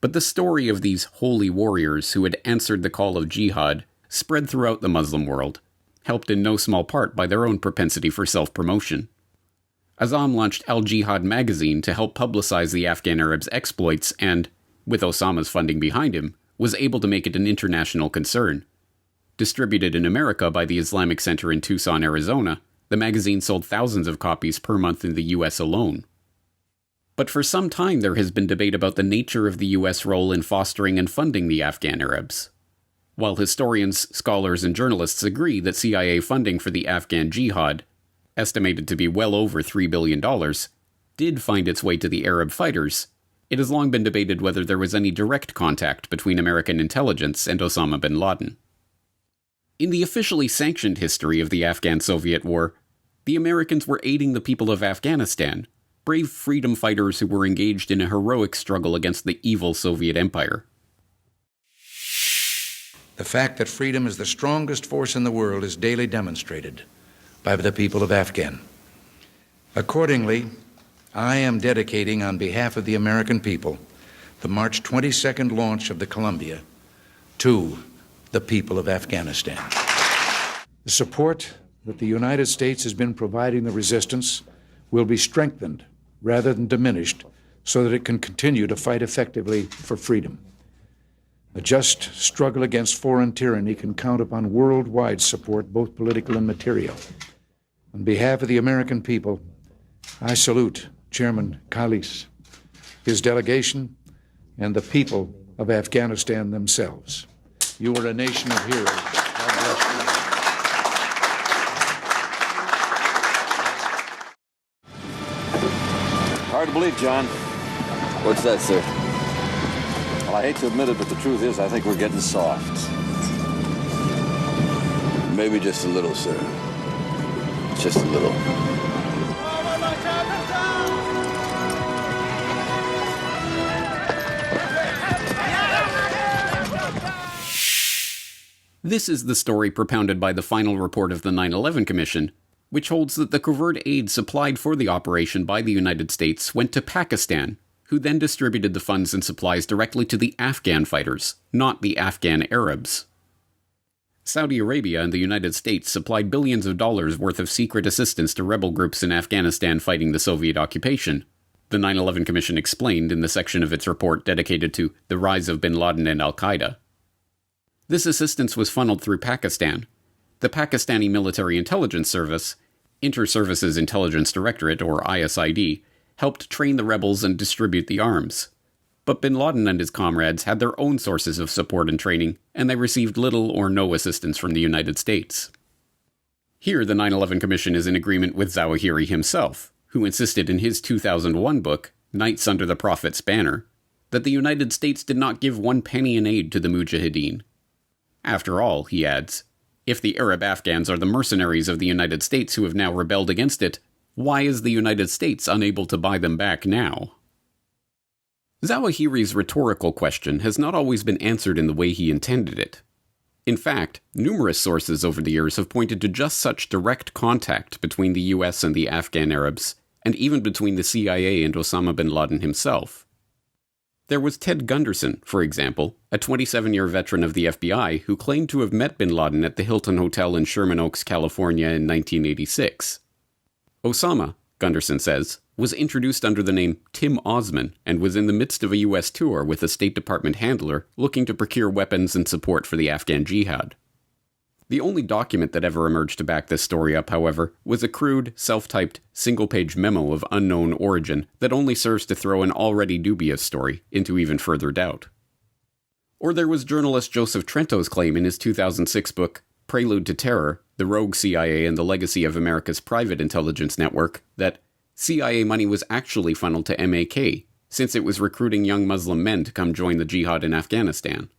But the story of these holy warriors who had answered the call of jihad spread throughout the Muslim world, helped in no small part by their own propensity for self-promotion. Azzam launched Al-Jihad magazine to help publicize the Afghan Arabs' exploits and, with Osama's funding behind him, was able to make it an international concern. Distributed in America by the Islamic Center in Tucson, Arizona, the magazine sold thousands of copies per month in the U.S. alone. But for some time there has been debate about the nature of the U.S. role in fostering and funding the Afghan Arabs. While historians, scholars, and journalists agree that CIA funding for the Afghan Jihad, estimated to be well over $3 billion, did find its way to the Arab fighters, it has long been debated whether there was any direct contact between American intelligence and Osama bin Laden. In the officially sanctioned history of the Afghan-Soviet War, the Americans were aiding the people of Afghanistan, brave freedom fighters who were engaged in a heroic struggle against the evil Soviet Empire. The fact that freedom is the strongest force in the world is daily demonstrated by the people of Afghan. Accordingly, I am dedicating on behalf of the American people the March 22nd launch of the Columbia to the people of Afghanistan. The support that the United States has been providing the resistance will be strengthened rather than diminished so that it can continue to fight effectively for freedom. A just struggle against foreign tyranny can count upon worldwide support, both political and material. On behalf of the American people, I salute Chairman Khalis, his delegation, and the people of Afghanistan themselves. You are a nation of heroes. God bless you. Hard to believe, John. What's that, sir? Well, I hate to admit it, but the truth is I think we're getting soft. Maybe just a little, sir. Just a little. This is the story propounded by the final report of the 9/11 Commission, which holds that the covert aid supplied for the operation by the United States went to Pakistan, who then distributed the funds and supplies directly to the Afghan fighters, not the Afghan Arabs. Saudi Arabia and the United States supplied billions of dollars worth of secret assistance to rebel groups in Afghanistan fighting the Soviet occupation, the 9/11 Commission explained in the section of its report dedicated to the rise of bin Laden and al-Qaeda. This assistance was funneled through Pakistan. The Pakistani Military Intelligence Service, Inter-Services Intelligence Directorate, or ISID, helped train the rebels and distribute the arms. But bin Laden and his comrades had their own sources of support and training, and they received little or no assistance from the United States. Here, the 9/11 Commission is in agreement with Zawahiri himself, who insisted in his 2001 book, Knights Under the Prophet's Banner, that the United States did not give one penny in aid to the Mujahideen. After all, he adds, if the Arab Afghans are the mercenaries of the United States who have now rebelled against it, why is the United States unable to buy them back now? Zawahiri's rhetorical question has not always been answered in the way he intended it. In fact, numerous sources over the years have pointed to just such direct contact between the US and the Afghan Arabs, and even between the CIA and Osama bin Laden himself. There was Ted Gunderson, for example, a 27-year veteran of the FBI who claimed to have met bin Laden at the Hilton Hotel in Sherman Oaks, California in 1986. Osama, Gunderson says, was introduced under the name Tim Osman and was in the midst of a U.S. tour with a State Department handler looking to procure weapons and support for the Afghan jihad. The only document that ever emerged to back this story up, however, was a crude, self-typed, single-page memo of unknown origin that only serves to throw an already dubious story into even further doubt. Or there was journalist Joseph Trento's claim in his 2006 book, Prelude to Terror, The Rogue CIA and the Legacy of America's Private Intelligence Network, that CIA money was actually funneled to MAK, since it was recruiting young Muslim men to come join the jihad in Afghanistan.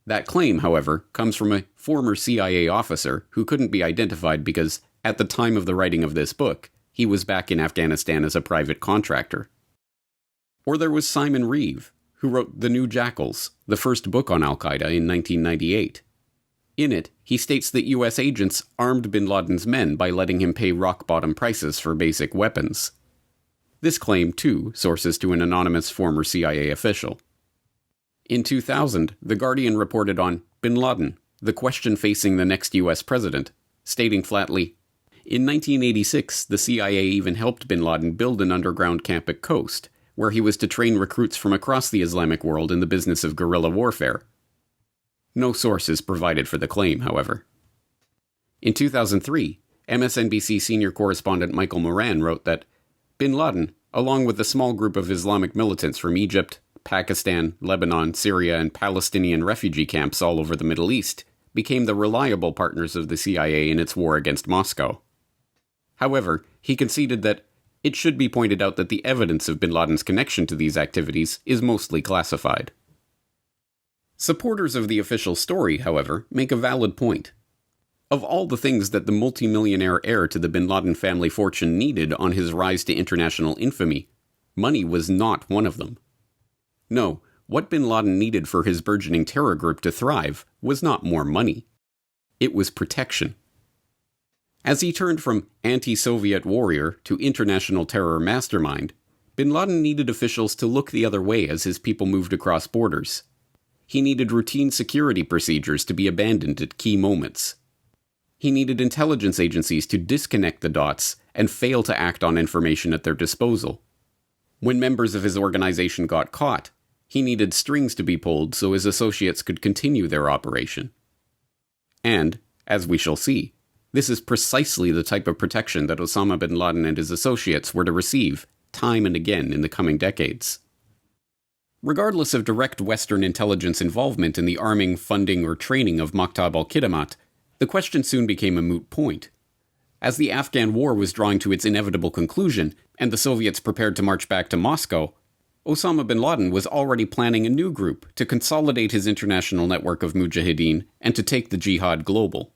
That claim, however, comes from a former CIA officer who couldn't be identified because, at the time of the writing of this book, he was back in Afghanistan as a private contractor. Or there was Simon Reeve, who wrote The New Jackals, the first book on al-Qaeda in 1998. In it, he states that U.S. agents armed bin Laden's men by letting him pay rock-bottom prices for basic weapons. This claim, too, sources to an anonymous former CIA official. In 2000, The Guardian reported on bin Laden, the question facing the next U.S. president, stating flatly, "In 1986, the CIA even helped bin Laden build an underground camp at Khost, where he was to train recruits from across the Islamic world in the business of guerrilla warfare." No source is provided for the claim, however. In 2003, MSNBC senior correspondent Michael Moran wrote that bin Laden, along with a small group of Islamic militants from Egypt, Pakistan, Lebanon, Syria, and Palestinian refugee camps all over the Middle East, became the reliable partners of the CIA in its war against Moscow. However, he conceded that it should be pointed out that the evidence of bin Laden's connection to these activities is mostly classified. Supporters of the official story, however, make a valid point. Of all the things that the multimillionaire heir to the bin Laden family fortune needed on his rise to international infamy, money was not one of them. No, what bin Laden needed for his burgeoning terror group to thrive was not more money. It was protection. As he turned from anti-Soviet warrior to international terror mastermind, bin Laden needed officials to look the other way as his people moved across borders. He needed routine security procedures to be abandoned at key moments. He needed intelligence agencies to disconnect the dots and fail to act on information at their disposal. When members of his organization got caught, he needed strings to be pulled so his associates could continue their operation. And, as we shall see, this is precisely the type of protection that Osama bin Laden and his associates were to receive, time and again in the coming decades. Regardless of direct Western intelligence involvement in the arming, funding, or training of Maktab al-Khidmat, the question soon became a moot point. As the Afghan war was drawing to its inevitable conclusion, and the Soviets prepared to march back to Moscow, Osama bin Laden was already planning a new group to consolidate his international network of mujahideen and to take the jihad global.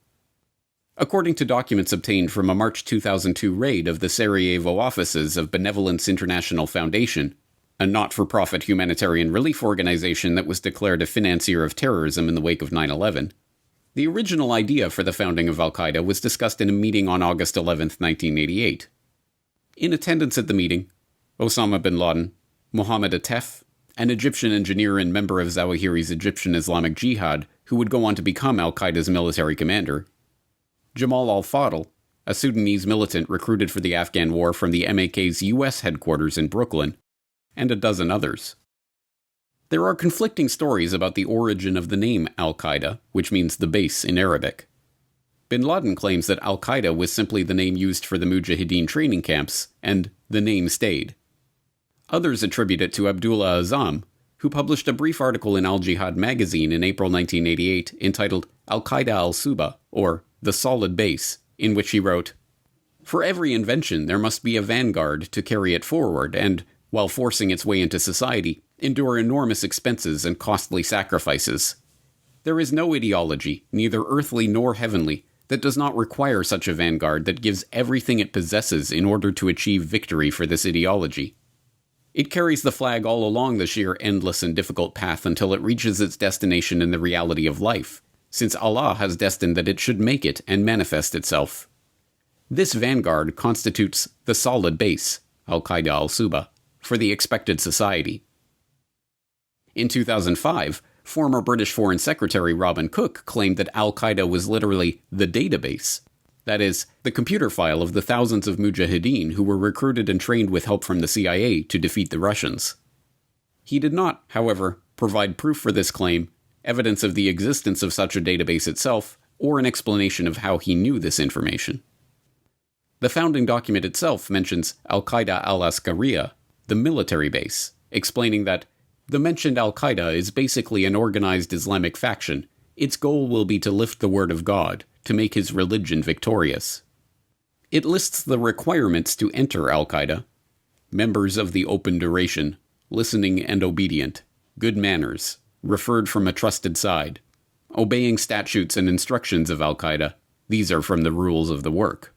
According to documents obtained from a March 2002 raid of the Sarajevo offices of Benevolence International Foundation, a not-for-profit humanitarian relief organization that was declared a financier of terrorism in the wake of 9/11, the original idea for the founding of al-Qaeda was discussed in a meeting on August 11, 1988. In attendance at the meeting, Osama bin Laden, Mohammed Atef, an Egyptian engineer and member of Zawahiri's Egyptian Islamic Jihad, who would go on to become al-Qaeda's military commander, Jamal al-Fadl, a Sudanese militant recruited for the Afghan war from the MAK's U.S. headquarters in Brooklyn, and a dozen others. There are conflicting stories about the origin of the name al-Qaeda, which means the base in Arabic. Bin Laden claims that al-Qaeda was simply the name used for the Mujahideen training camps, and the name stayed. Others attribute it to Abdullah Azzam, who published a brief article in Al-Jihad magazine in April 1988 entitled Al-Qaeda al-Suba, or The Solid Base, in which he wrote, "For every invention there must be a vanguard to carry it forward and, while forcing its way into society, endure enormous expenses and costly sacrifices. There is no ideology, neither earthly nor heavenly, that does not require such a vanguard that gives everything it possesses in order to achieve victory for this ideology." It carries the flag all along the sheer endless and difficult path until it reaches its destination in the reality of life, since Allah has destined that it should make it and manifest itself. This vanguard constitutes the solid base, Al-Qaeda al-Suba, for the expected society. In 2005, former British Foreign Secretary Robin Cook claimed that Al-Qaeda was literally the database. That is, the computer file of the thousands of mujahideen who were recruited and trained with help from the CIA to defeat the Russians. He did not, however, provide proof for this claim, evidence of the existence of such a database itself, or an explanation of how he knew this information. The founding document itself mentions Al-Qaeda al-Askariya, the military base, explaining that the mentioned Al-Qaeda is basically an organized Islamic faction. Its goal will be to lift the word of God, to make his religion victorious. It lists the requirements to enter Al-Qaeda: members of the open duration, listening and obedient, good manners, referred from a trusted side, obeying statutes and instructions of Al-Qaeda. These are from the rules of the work.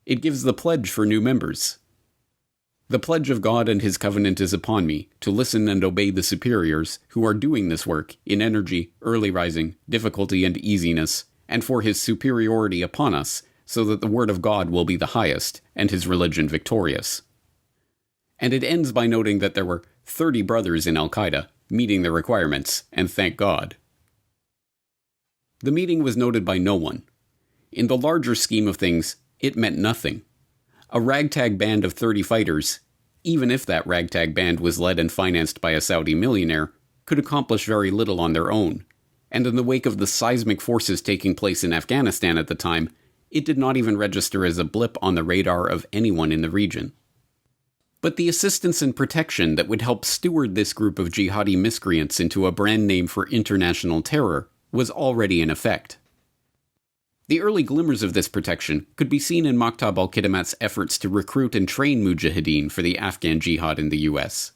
It gives the pledge for new members. The pledge of God and his covenant is upon me, to listen and obey the superiors who are doing this work in energy, early rising, difficulty and easiness, and for his superiority upon us, so that the word of God will be the highest, and his religion victorious. And it ends by noting that there were 30 brothers in Al-Qaeda, meeting the requirements, and thank God. The meeting was noted by no one. In the larger scheme of things, it meant nothing. A ragtag band of 30 fighters, even if that ragtag band was led and financed by a Saudi millionaire, could accomplish very little on their own, and in the wake of the seismic forces taking place in Afghanistan at the time, it did not even register as a blip on the radar of anyone in the region. But the assistance and protection that would help steward this group of jihadi miscreants into a brand name for international terror was already in effect. The early glimmers of this protection could be seen in Maktab al-Khidmat's efforts to recruit and train mujahideen for the Afghan jihad in the U.S.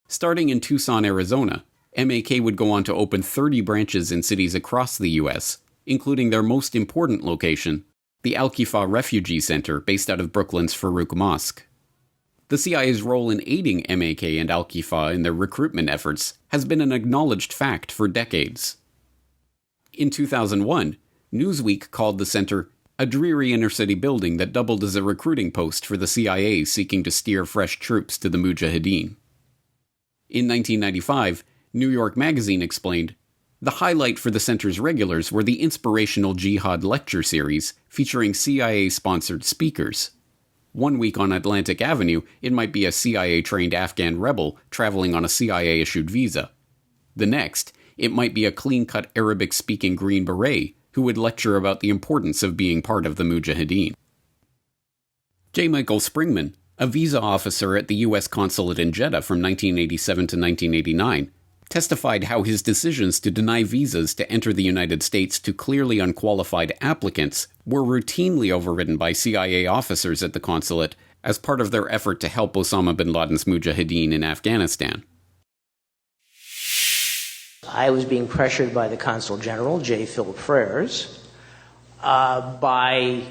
Starting in Tucson, Arizona, MAK would go on to open 30 branches in cities across the U.S., including their most important location, the Al-Kifa Refugee Center based out of Brooklyn's Farouk Mosque. The CIA's role in aiding MAK and Al-Kifa in their recruitment efforts has been an acknowledged fact for decades. In 2001, Newsweek called the center a dreary inner-city building that doubled as a recruiting post for the CIA seeking to steer fresh troops to the Mujahideen. In 1995, New York Magazine explained, the highlight for the center's regulars were the inspirational jihad lecture series featuring CIA-sponsored speakers. One week on Atlantic Avenue, it might be a CIA-trained Afghan rebel traveling on a CIA-issued visa. The next, it might be a clean-cut Arabic-speaking Green Beret who would lecture about the importance of being part of the Mujahideen. J. Michael Springman, a visa officer at the U.S. consulate in Jeddah from 1987 to 1989, testified how his decisions to deny visas to enter the United States to clearly unqualified applicants were routinely overridden by CIA officers at the consulate as part of their effort to help Osama bin Laden's Mujahideen in Afghanistan. I was being pressured by the Consul General, J. Philip Freres, by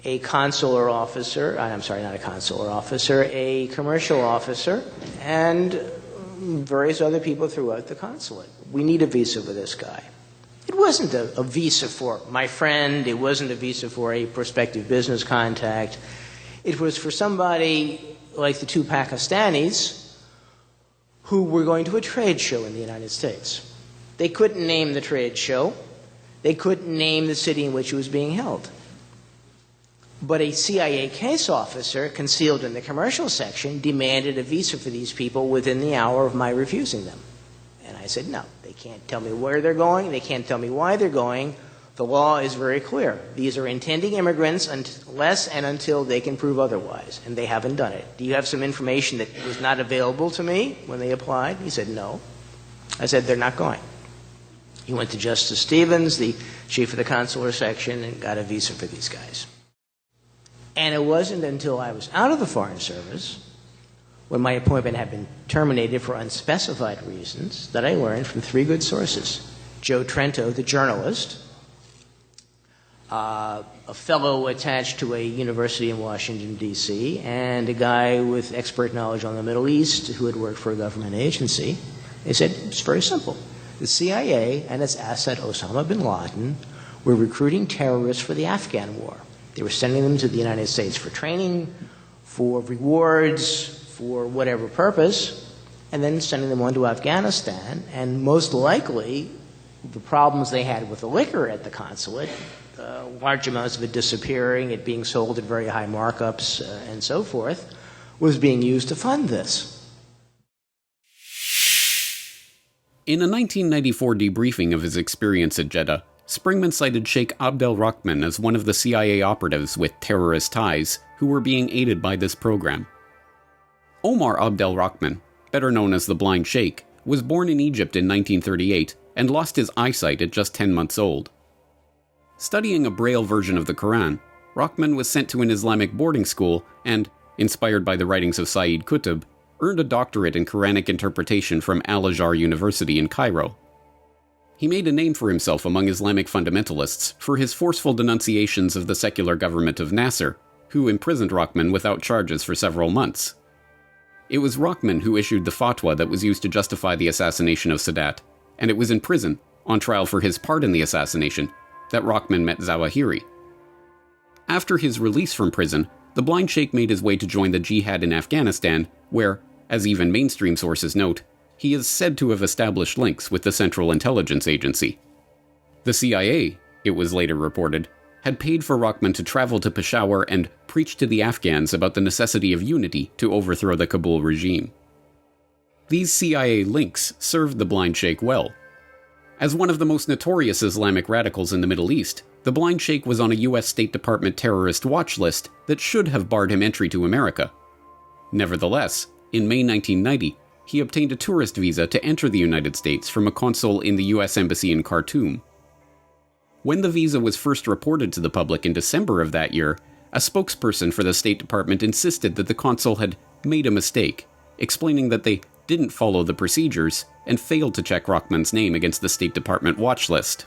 a consular officer, a commercial officer, and various other people throughout the consulate. We need a visa for this guy. It wasn't a visa for my friend. It wasn't a visa for a prospective business contact. It was for somebody like the two Pakistanis who were going to a trade show in the United States. They couldn't name the trade show. They couldn't name the city in which it was being held. But a CIA case officer, concealed in the commercial section, demanded a visa for these people within the hour of my refusing them. And I said, no, they can't tell me where they're going. They can't tell me why they're going. The law is very clear. These are intending immigrants unless and until they can prove otherwise. And they haven't done it. Do you have some information that was not available to me when they applied? He said, no. I said, they're not going. He went to Justice Stevens, the chief of the consular section, and got a visa for these guys. And it wasn't until I was out of the Foreign Service, when my appointment had been terminated for unspecified reasons, that I learned from three good sources. Joe Trento, the journalist, a fellow attached to a university in Washington, D.C., and a guy with expert knowledge on the Middle East who had worked for a government agency. They said, it's very simple. The CIA and its asset Osama bin Laden were recruiting terrorists for the Afghan war. They were sending them to the United States for training, for rewards, for whatever purpose, and then sending them on to Afghanistan. And most likely, the problems they had with the liquor at the consulate, large amounts of it disappearing, it being sold at very high markups, and so forth, was being used to fund this. In a 1994 debriefing of his experience at Jeddah, Springman cited Sheikh Abdel Rahman as one of the CIA operatives with terrorist ties who were being aided by this program. Omar Abdel Rahman, better known as the Blind Sheikh, was born in Egypt in 1938 and lost his eyesight at just 10 months old. Studying a Braille version of the Quran, Rahman was sent to an Islamic boarding school and, inspired by the writings of Sayyid Qutb, earned a doctorate in Quranic interpretation from Al-Azhar University in Cairo. He made a name for himself among Islamic fundamentalists for his forceful denunciations of the secular government of Nasser, who imprisoned Rahman without charges for several months. It was Rahman who issued the fatwa that was used to justify the assassination of Sadat, and it was in prison, on trial for his part in the assassination, that Rahman met Zawahiri. After his release from prison, the Blind Sheikh made his way to join the jihad in Afghanistan, where, as even mainstream sources note, he is said to have established links with the Central Intelligence Agency. The CIA, it was later reported, had paid for Rahman to travel to Peshawar and preach to the Afghans about the necessity of unity to overthrow the Kabul regime. These CIA links served the Blind Sheikh well. As one of the most notorious Islamic radicals in the Middle East, the Blind Sheikh was on a U.S. State Department terrorist watch list that should have barred him entry to America. Nevertheless, in May 1990, he obtained a tourist visa to enter the United States from a consul in the U.S. Embassy in Khartoum. When the visa was first reported to the public in December of that year, a spokesperson for the State Department insisted that the consul had made a mistake, explaining that they didn't follow the procedures and failed to check Rahman's name against the State Department watch list.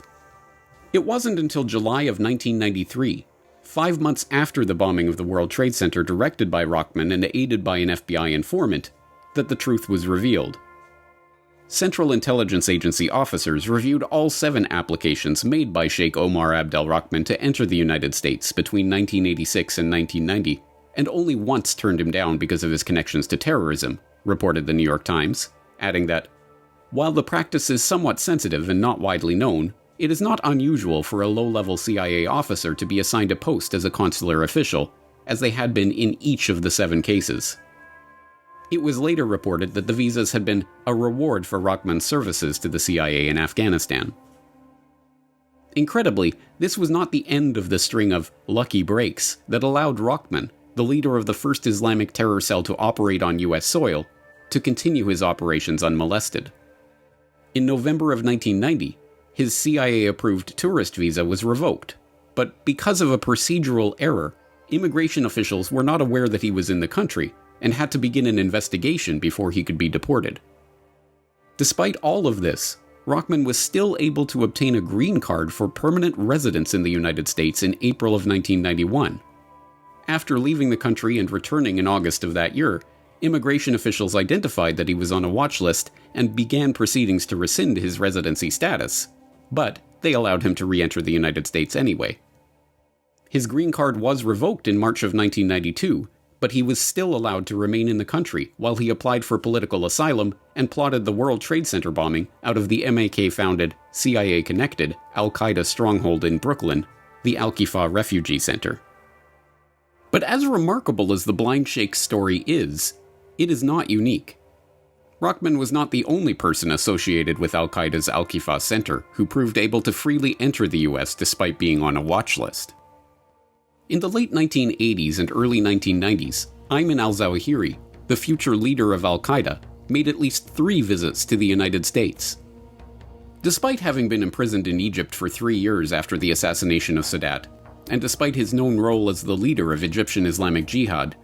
It wasn't until July of 1993, 5 months after the bombing of the World Trade Center directed by Rahman and aided by an FBI informant, that the truth was revealed. Central Intelligence Agency officers reviewed all 7 applications made by Sheikh Omar Abdel Rahman to enter the United States between 1986 and 1990, and only once turned him down because of his connections to terrorism, reported the New York Times, adding that, while the practice is somewhat sensitive and not widely known, it is not unusual for a low-level CIA officer to be assigned a post as a consular official, as they had been in each of the 7 cases. It was later reported that the visas had been a reward for Rahman's services to the CIA in Afghanistan. Incredibly, this was not the end of the string of lucky breaks that allowed Rahman, the leader of the first Islamic terror cell to operate on U.S. soil, to continue his operations unmolested. In November of 1990, his CIA-approved tourist visa was revoked, but because of a procedural error, immigration officials were not aware that he was in the country and had to begin an investigation before he could be deported. Despite all of this, Rahman was still able to obtain a green card for permanent residence in the United States in April of 1991. After leaving the country and returning in August of that year, immigration officials identified that he was on a watch list and began proceedings to rescind his residency status, but they allowed him to re-enter the United States anyway. His green card was revoked in March of 1992, but he was still allowed to remain in the country while he applied for political asylum and plotted the World Trade Center bombing out of the MAK-founded, CIA-connected Al-Qaeda stronghold in Brooklyn, the Al-Kifah Refugee Center. But as remarkable as the Blind Sheikh's story is, it is not unique. Rahman was not the only person associated with Al-Qaeda's Al-Kifah Center who proved able to freely enter the US despite being on a watch list. In the late 1980s and early 1990s, Ayman al-Zawahiri, the future leader of Al-Qaeda, made at least 3 visits to the United States. Despite having been imprisoned in Egypt for 3 years after the assassination of Sadat, and despite his known role as the leader of Egyptian Islamic Jihad,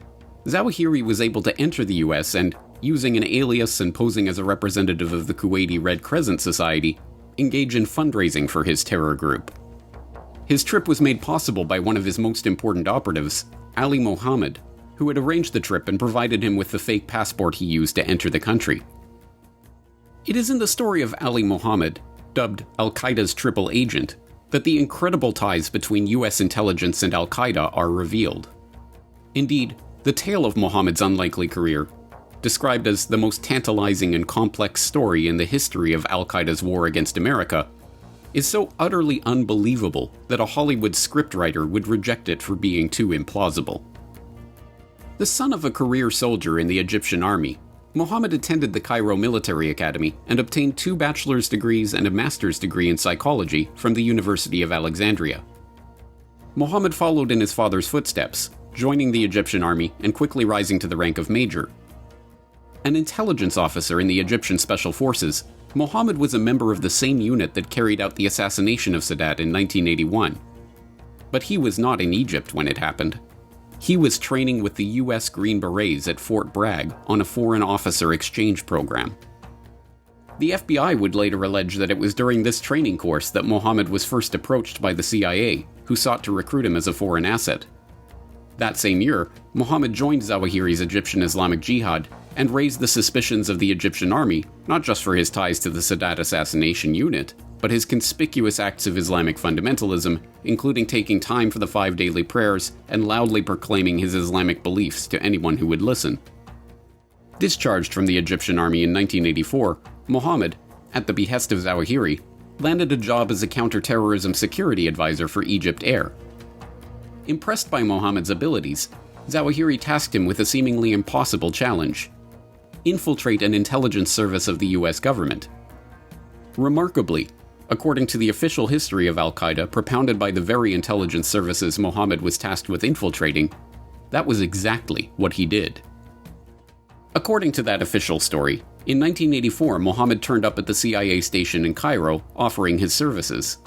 Zawahiri was able to enter the US and, using an alias and posing as a representative of the Kuwaiti Red Crescent Society, engage in fundraising for his terror group. His trip was made possible by one of his most important operatives, Ali Mohammed, who had arranged the trip and provided him with the fake passport he used to enter the country. It is in the story of Ali Mohammed, dubbed Al-Qaeda's triple agent, that the incredible ties between US intelligence and Al-Qaeda are revealed. Indeed, the tale of Mohammed's unlikely career, described as the most tantalizing and complex story in the history of Al-Qaeda's war against America, is so utterly unbelievable that a Hollywood scriptwriter would reject it for being too implausible. The son of a career soldier in the Egyptian army, Mohammed attended the Cairo Military Academy and obtained 2 bachelor's degrees and a master's degree in psychology from the University of Alexandria. Mohammed followed in his father's footsteps, joining the Egyptian army and quickly rising to the rank of major. An intelligence officer in the Egyptian Special Forces, Mohammed was a member of the same unit that carried out the assassination of Sadat in 1981. But he was not in Egypt when it happened. He was training with the US Green Berets at Fort Bragg on a foreign officer exchange program. The FBI would later allege that it was during this training course that Mohammed was first approached by the CIA, who sought to recruit him as a foreign asset. That same year, Mohammed joined Zawahiri's Egyptian Islamic Jihad and raised the suspicions of the Egyptian army, not just for his ties to the Sadat assassination unit, but his conspicuous acts of Islamic fundamentalism, including taking time for the 5 daily prayers and loudly proclaiming his Islamic beliefs to anyone who would listen. Discharged from the Egyptian army in 1984, Mohammed, at the behest of Zawahiri, landed a job as a counterterrorism security advisor for Egypt Air. Impressed by Mohammed's abilities, Zawahiri tasked him with a seemingly impossible challenge: infiltrate an intelligence service of the US government. Remarkably, according to the official history of Al-Qaeda propounded by the very intelligence services Mohammed was tasked with infiltrating, that was exactly what he did. According to that official story, in 1984 Mohammed turned up at the CIA station in Cairo offering his services.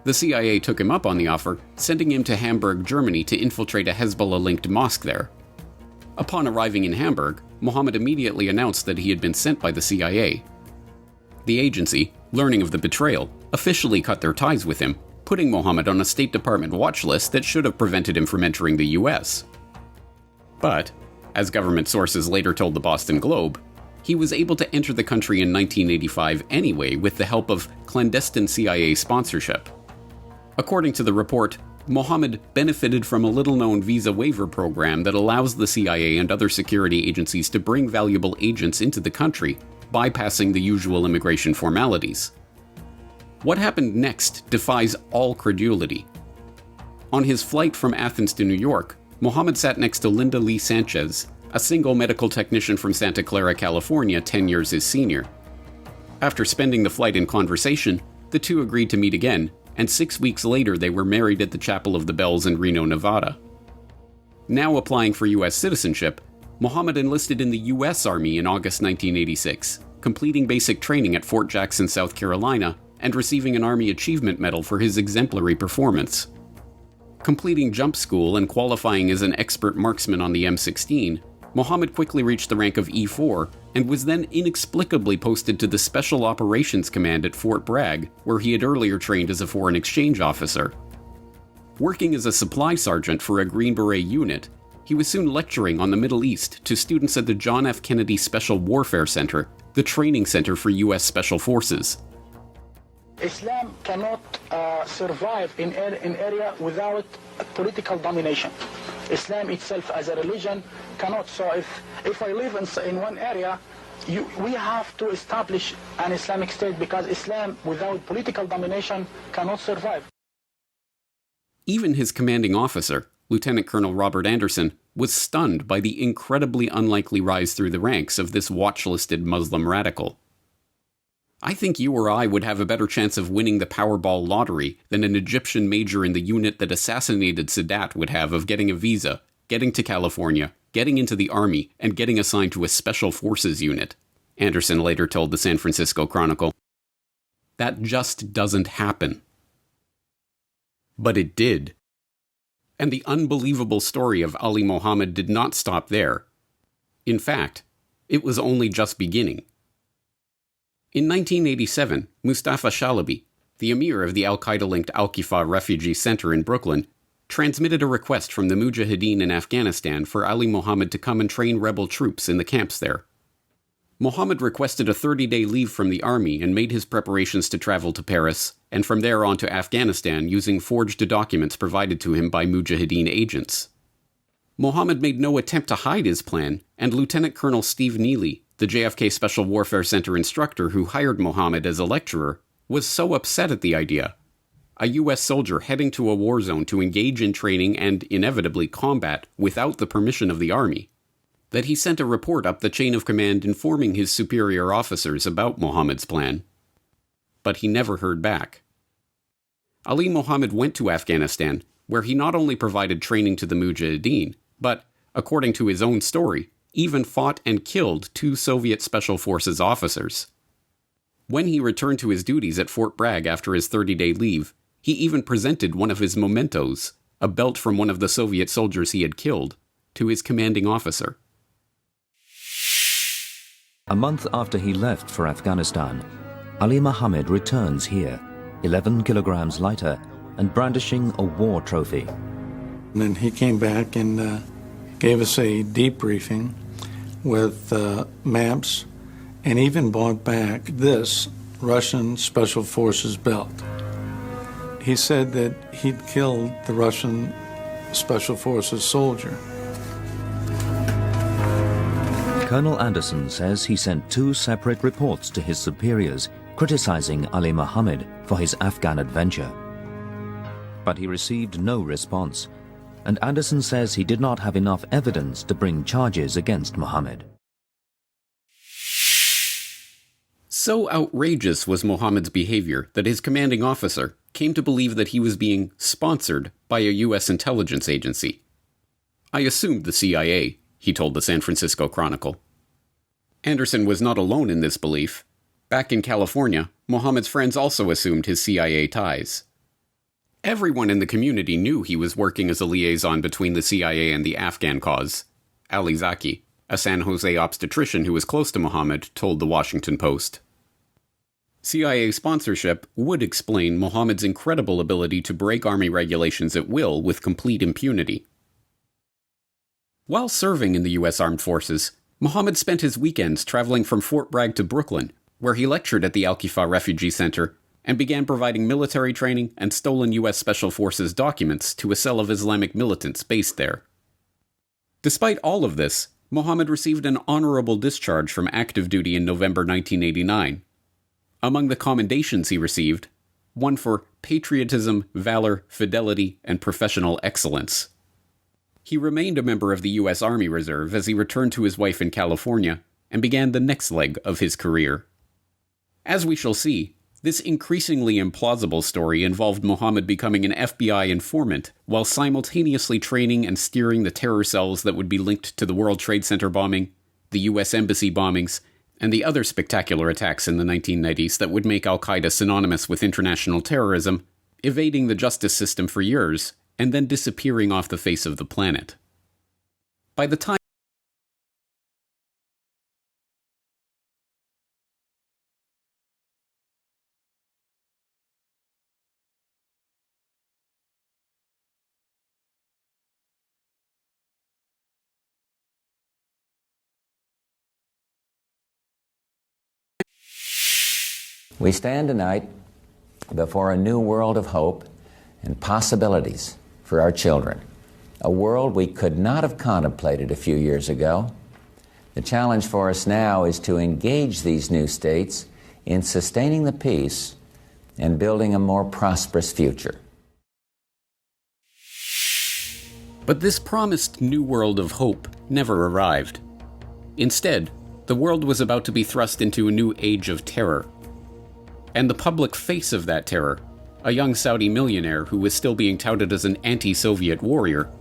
The CIA took him up on the offer, sending him to Hamburg, Germany to infiltrate a Hezbollah-linked mosque there. Upon arriving in Hamburg, Mohammed immediately announced that he had been sent by the CIA. The agency, learning of the betrayal, officially cut their ties with him, putting Mohammed on a State Department watch list that should have prevented him from entering the US. But, as government sources later told the Boston Globe, he was able to enter the country in 1985 anyway with the help of clandestine CIA sponsorship. According to the report, Mohammed benefited from a little-known visa waiver program that allows the CIA and other security agencies to bring valuable agents into the country, bypassing the usual immigration formalities. What happened next defies all credulity. On his flight from Athens to New York, Mohammed sat next to Linda Lee Sanchez, a single medical technician from Santa Clara, California, 10 years his senior. After spending the flight in conversation, the two agreed to meet again, and 6 weeks later they were married at the Chapel of the Bells in Reno, Nevada. Now applying for U.S. citizenship, Mohammed enlisted in the U.S. Army in August 1986, completing basic training at Fort Jackson, South Carolina, and receiving an Army Achievement Medal for his exemplary performance. Completing jump school and qualifying as an expert marksman on the M16, Mohammed quickly reached the rank of E4 and was then inexplicably posted to the Special Operations Command at Fort Bragg, where he had earlier trained as a foreign exchange officer. Working as a supply sergeant for a Green Beret unit, he was soon lecturing on the Middle East to students at the John F. Kennedy Special Warfare Center, the training center for U.S. Special Forces. Islam cannot survive in area without political domination. Islam itself as a religion cannot. So if I live in one area, we have to establish an Islamic state, because Islam without political domination cannot survive. Even his commanding officer, Lieutenant Colonel Robert Anderson, was stunned by the incredibly unlikely rise through the ranks of this watch-listed Muslim radical. I think you or I would have a better chance of winning the Powerball lottery than an Egyptian major in the unit that assassinated Sadat would have of getting a visa, getting to California, getting into the army, and getting assigned to a special forces unit, Anderson later told the San Francisco Chronicle. That just doesn't happen. But it did. And the unbelievable story of Ali Mohammed did not stop there. In fact, it was only just beginning. In 1987, Mustafa Shalabi, the emir of the al-Qaeda-linked Al-Kifah Refugee Center in Brooklyn, transmitted a request from the Mujahideen in Afghanistan for Ali Mohammed to come and train rebel troops in the camps there. Mohammed requested a 30-day leave from the army and made his preparations to travel to Paris, and from there on to Afghanistan using forged documents provided to him by Mujahideen agents. Mohammed made no attempt to hide his plan, and Lieutenant Colonel Steve Neely, the JFK Special Warfare Center instructor who hired Mohammed as a lecturer, was so upset at the idea, a U.S. soldier heading to a war zone to engage in training and, inevitably, combat without the permission of the army, that he sent a report up the chain of command informing his superior officers about Mohammed's plan. But he never heard back. Ali Mohammed went to Afghanistan, where he not only provided training to the Mujahideen, but, according to his own story, even fought and killed 2 Soviet Special Forces officers. When he returned to his duties at Fort Bragg after his 30-day leave, he even presented one of his mementos, a belt from one of the Soviet soldiers he had killed, to his commanding officer. A month after he left for Afghanistan, Ali Mohammed returns here, 11 kilograms lighter and brandishing a war trophy. And then he came back and gave us a debriefing with maps and even brought back this Russian Special Forces belt. He said that he'd killed the Russian Special Forces soldier. Colonel Anderson says he sent 2 separate reports to his superiors criticizing Ali Mohammed for his Afghan adventure. But he received no response, and Anderson says he did not have enough evidence to bring charges against Mohammed. So outrageous was Mohammed's behavior that his commanding officer came to believe that he was being sponsored by a U.S. intelligence agency. "I assumed the CIA," he told the San Francisco Chronicle. Anderson was not alone in this belief. Back in California, Mohammed's friends also assumed his CIA ties. Everyone in the community knew he was working as a liaison between the CIA and the Afghan cause. Ali Zaki, a San Jose obstetrician who was close to Mohammed, told the Washington Post. CIA sponsorship would explain Mohammed's incredible ability to break army regulations at will with complete impunity. While serving in the U.S. Armed Forces, Mohammed spent his weekends traveling from Fort Bragg to Brooklyn, where he lectured at the Al-Kifah Refugee Center and began providing military training and stolen U.S. Special Forces documents to a cell of Islamic militants based there. Despite all of this, Mohammed received an honorable discharge from active duty in November 1989. Among the commendations he received, one for patriotism, valor, fidelity, and professional excellence. He remained a member of the U.S. Army Reserve as he returned to his wife in California and began the next leg of his career. As we shall see, this increasingly implausible story involved Mohammed becoming an FBI informant while simultaneously training and steering the terror cells that would be linked to the World Trade Center bombing, the U.S. Embassy bombings, and the other spectacular attacks in the 1990s that would make Al-Qaeda synonymous with international terrorism, evading the justice system for years, and then disappearing off the face of the planet. By the time We stand tonight before a new world of hope and possibilities for our children, a world we could not have contemplated a few years ago. The challenge for us now is to engage these new states in sustaining the peace and building a more prosperous future. But this promised new world of hope never arrived. Instead, the world was about to be thrust into a new age of terror. And the public face of that terror, a young Saudi millionaire who was still being touted as an anti-Soviet warrior,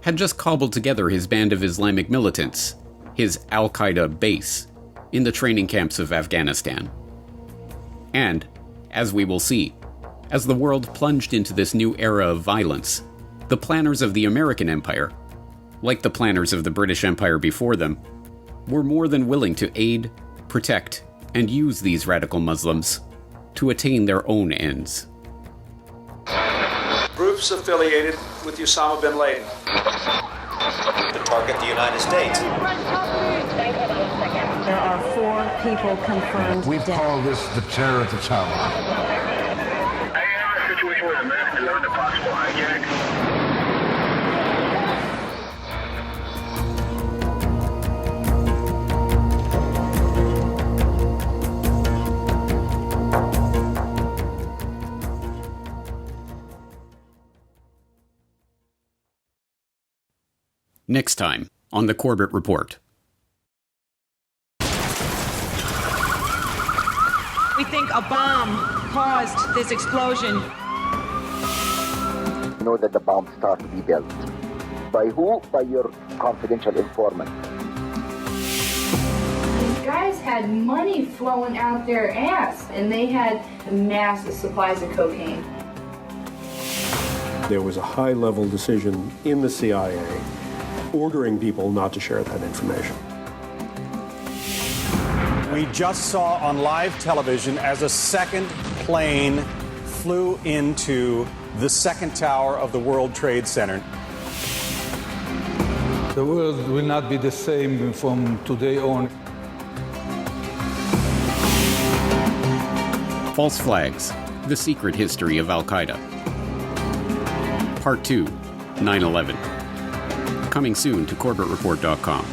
had just cobbled together his band of Islamic militants, his Al-Qaeda base, in the training camps of Afghanistan. And, as we will see, as the world plunged into this new era of violence, the planners of the American Empire, like the planners of the British Empire before them, were more than willing to aid, protect, and use these radical Muslims, to attain their own ends. Groups affiliated with Osama bin Laden to target the United States. There are 4 people confirmed We've dead. called this the terror at the tower. I have a situation with Americans on the possible hijack. Next time on The Corbett Report. We think a bomb caused this explosion. You know that the bomb started to be built. By who? By your confidential informant. These guys had money flowing out their ass, and they had massive supplies of cocaine. There was a high-level decision in the CIA ordering people not to share that information. We just saw on live television as a second plane flew into the second tower of the World Trade Center. The world will not be the same from today on. False Flags, The Secret History of Al-Qaeda. Part 2, 9/11. Coming soon to CorbettReport.com.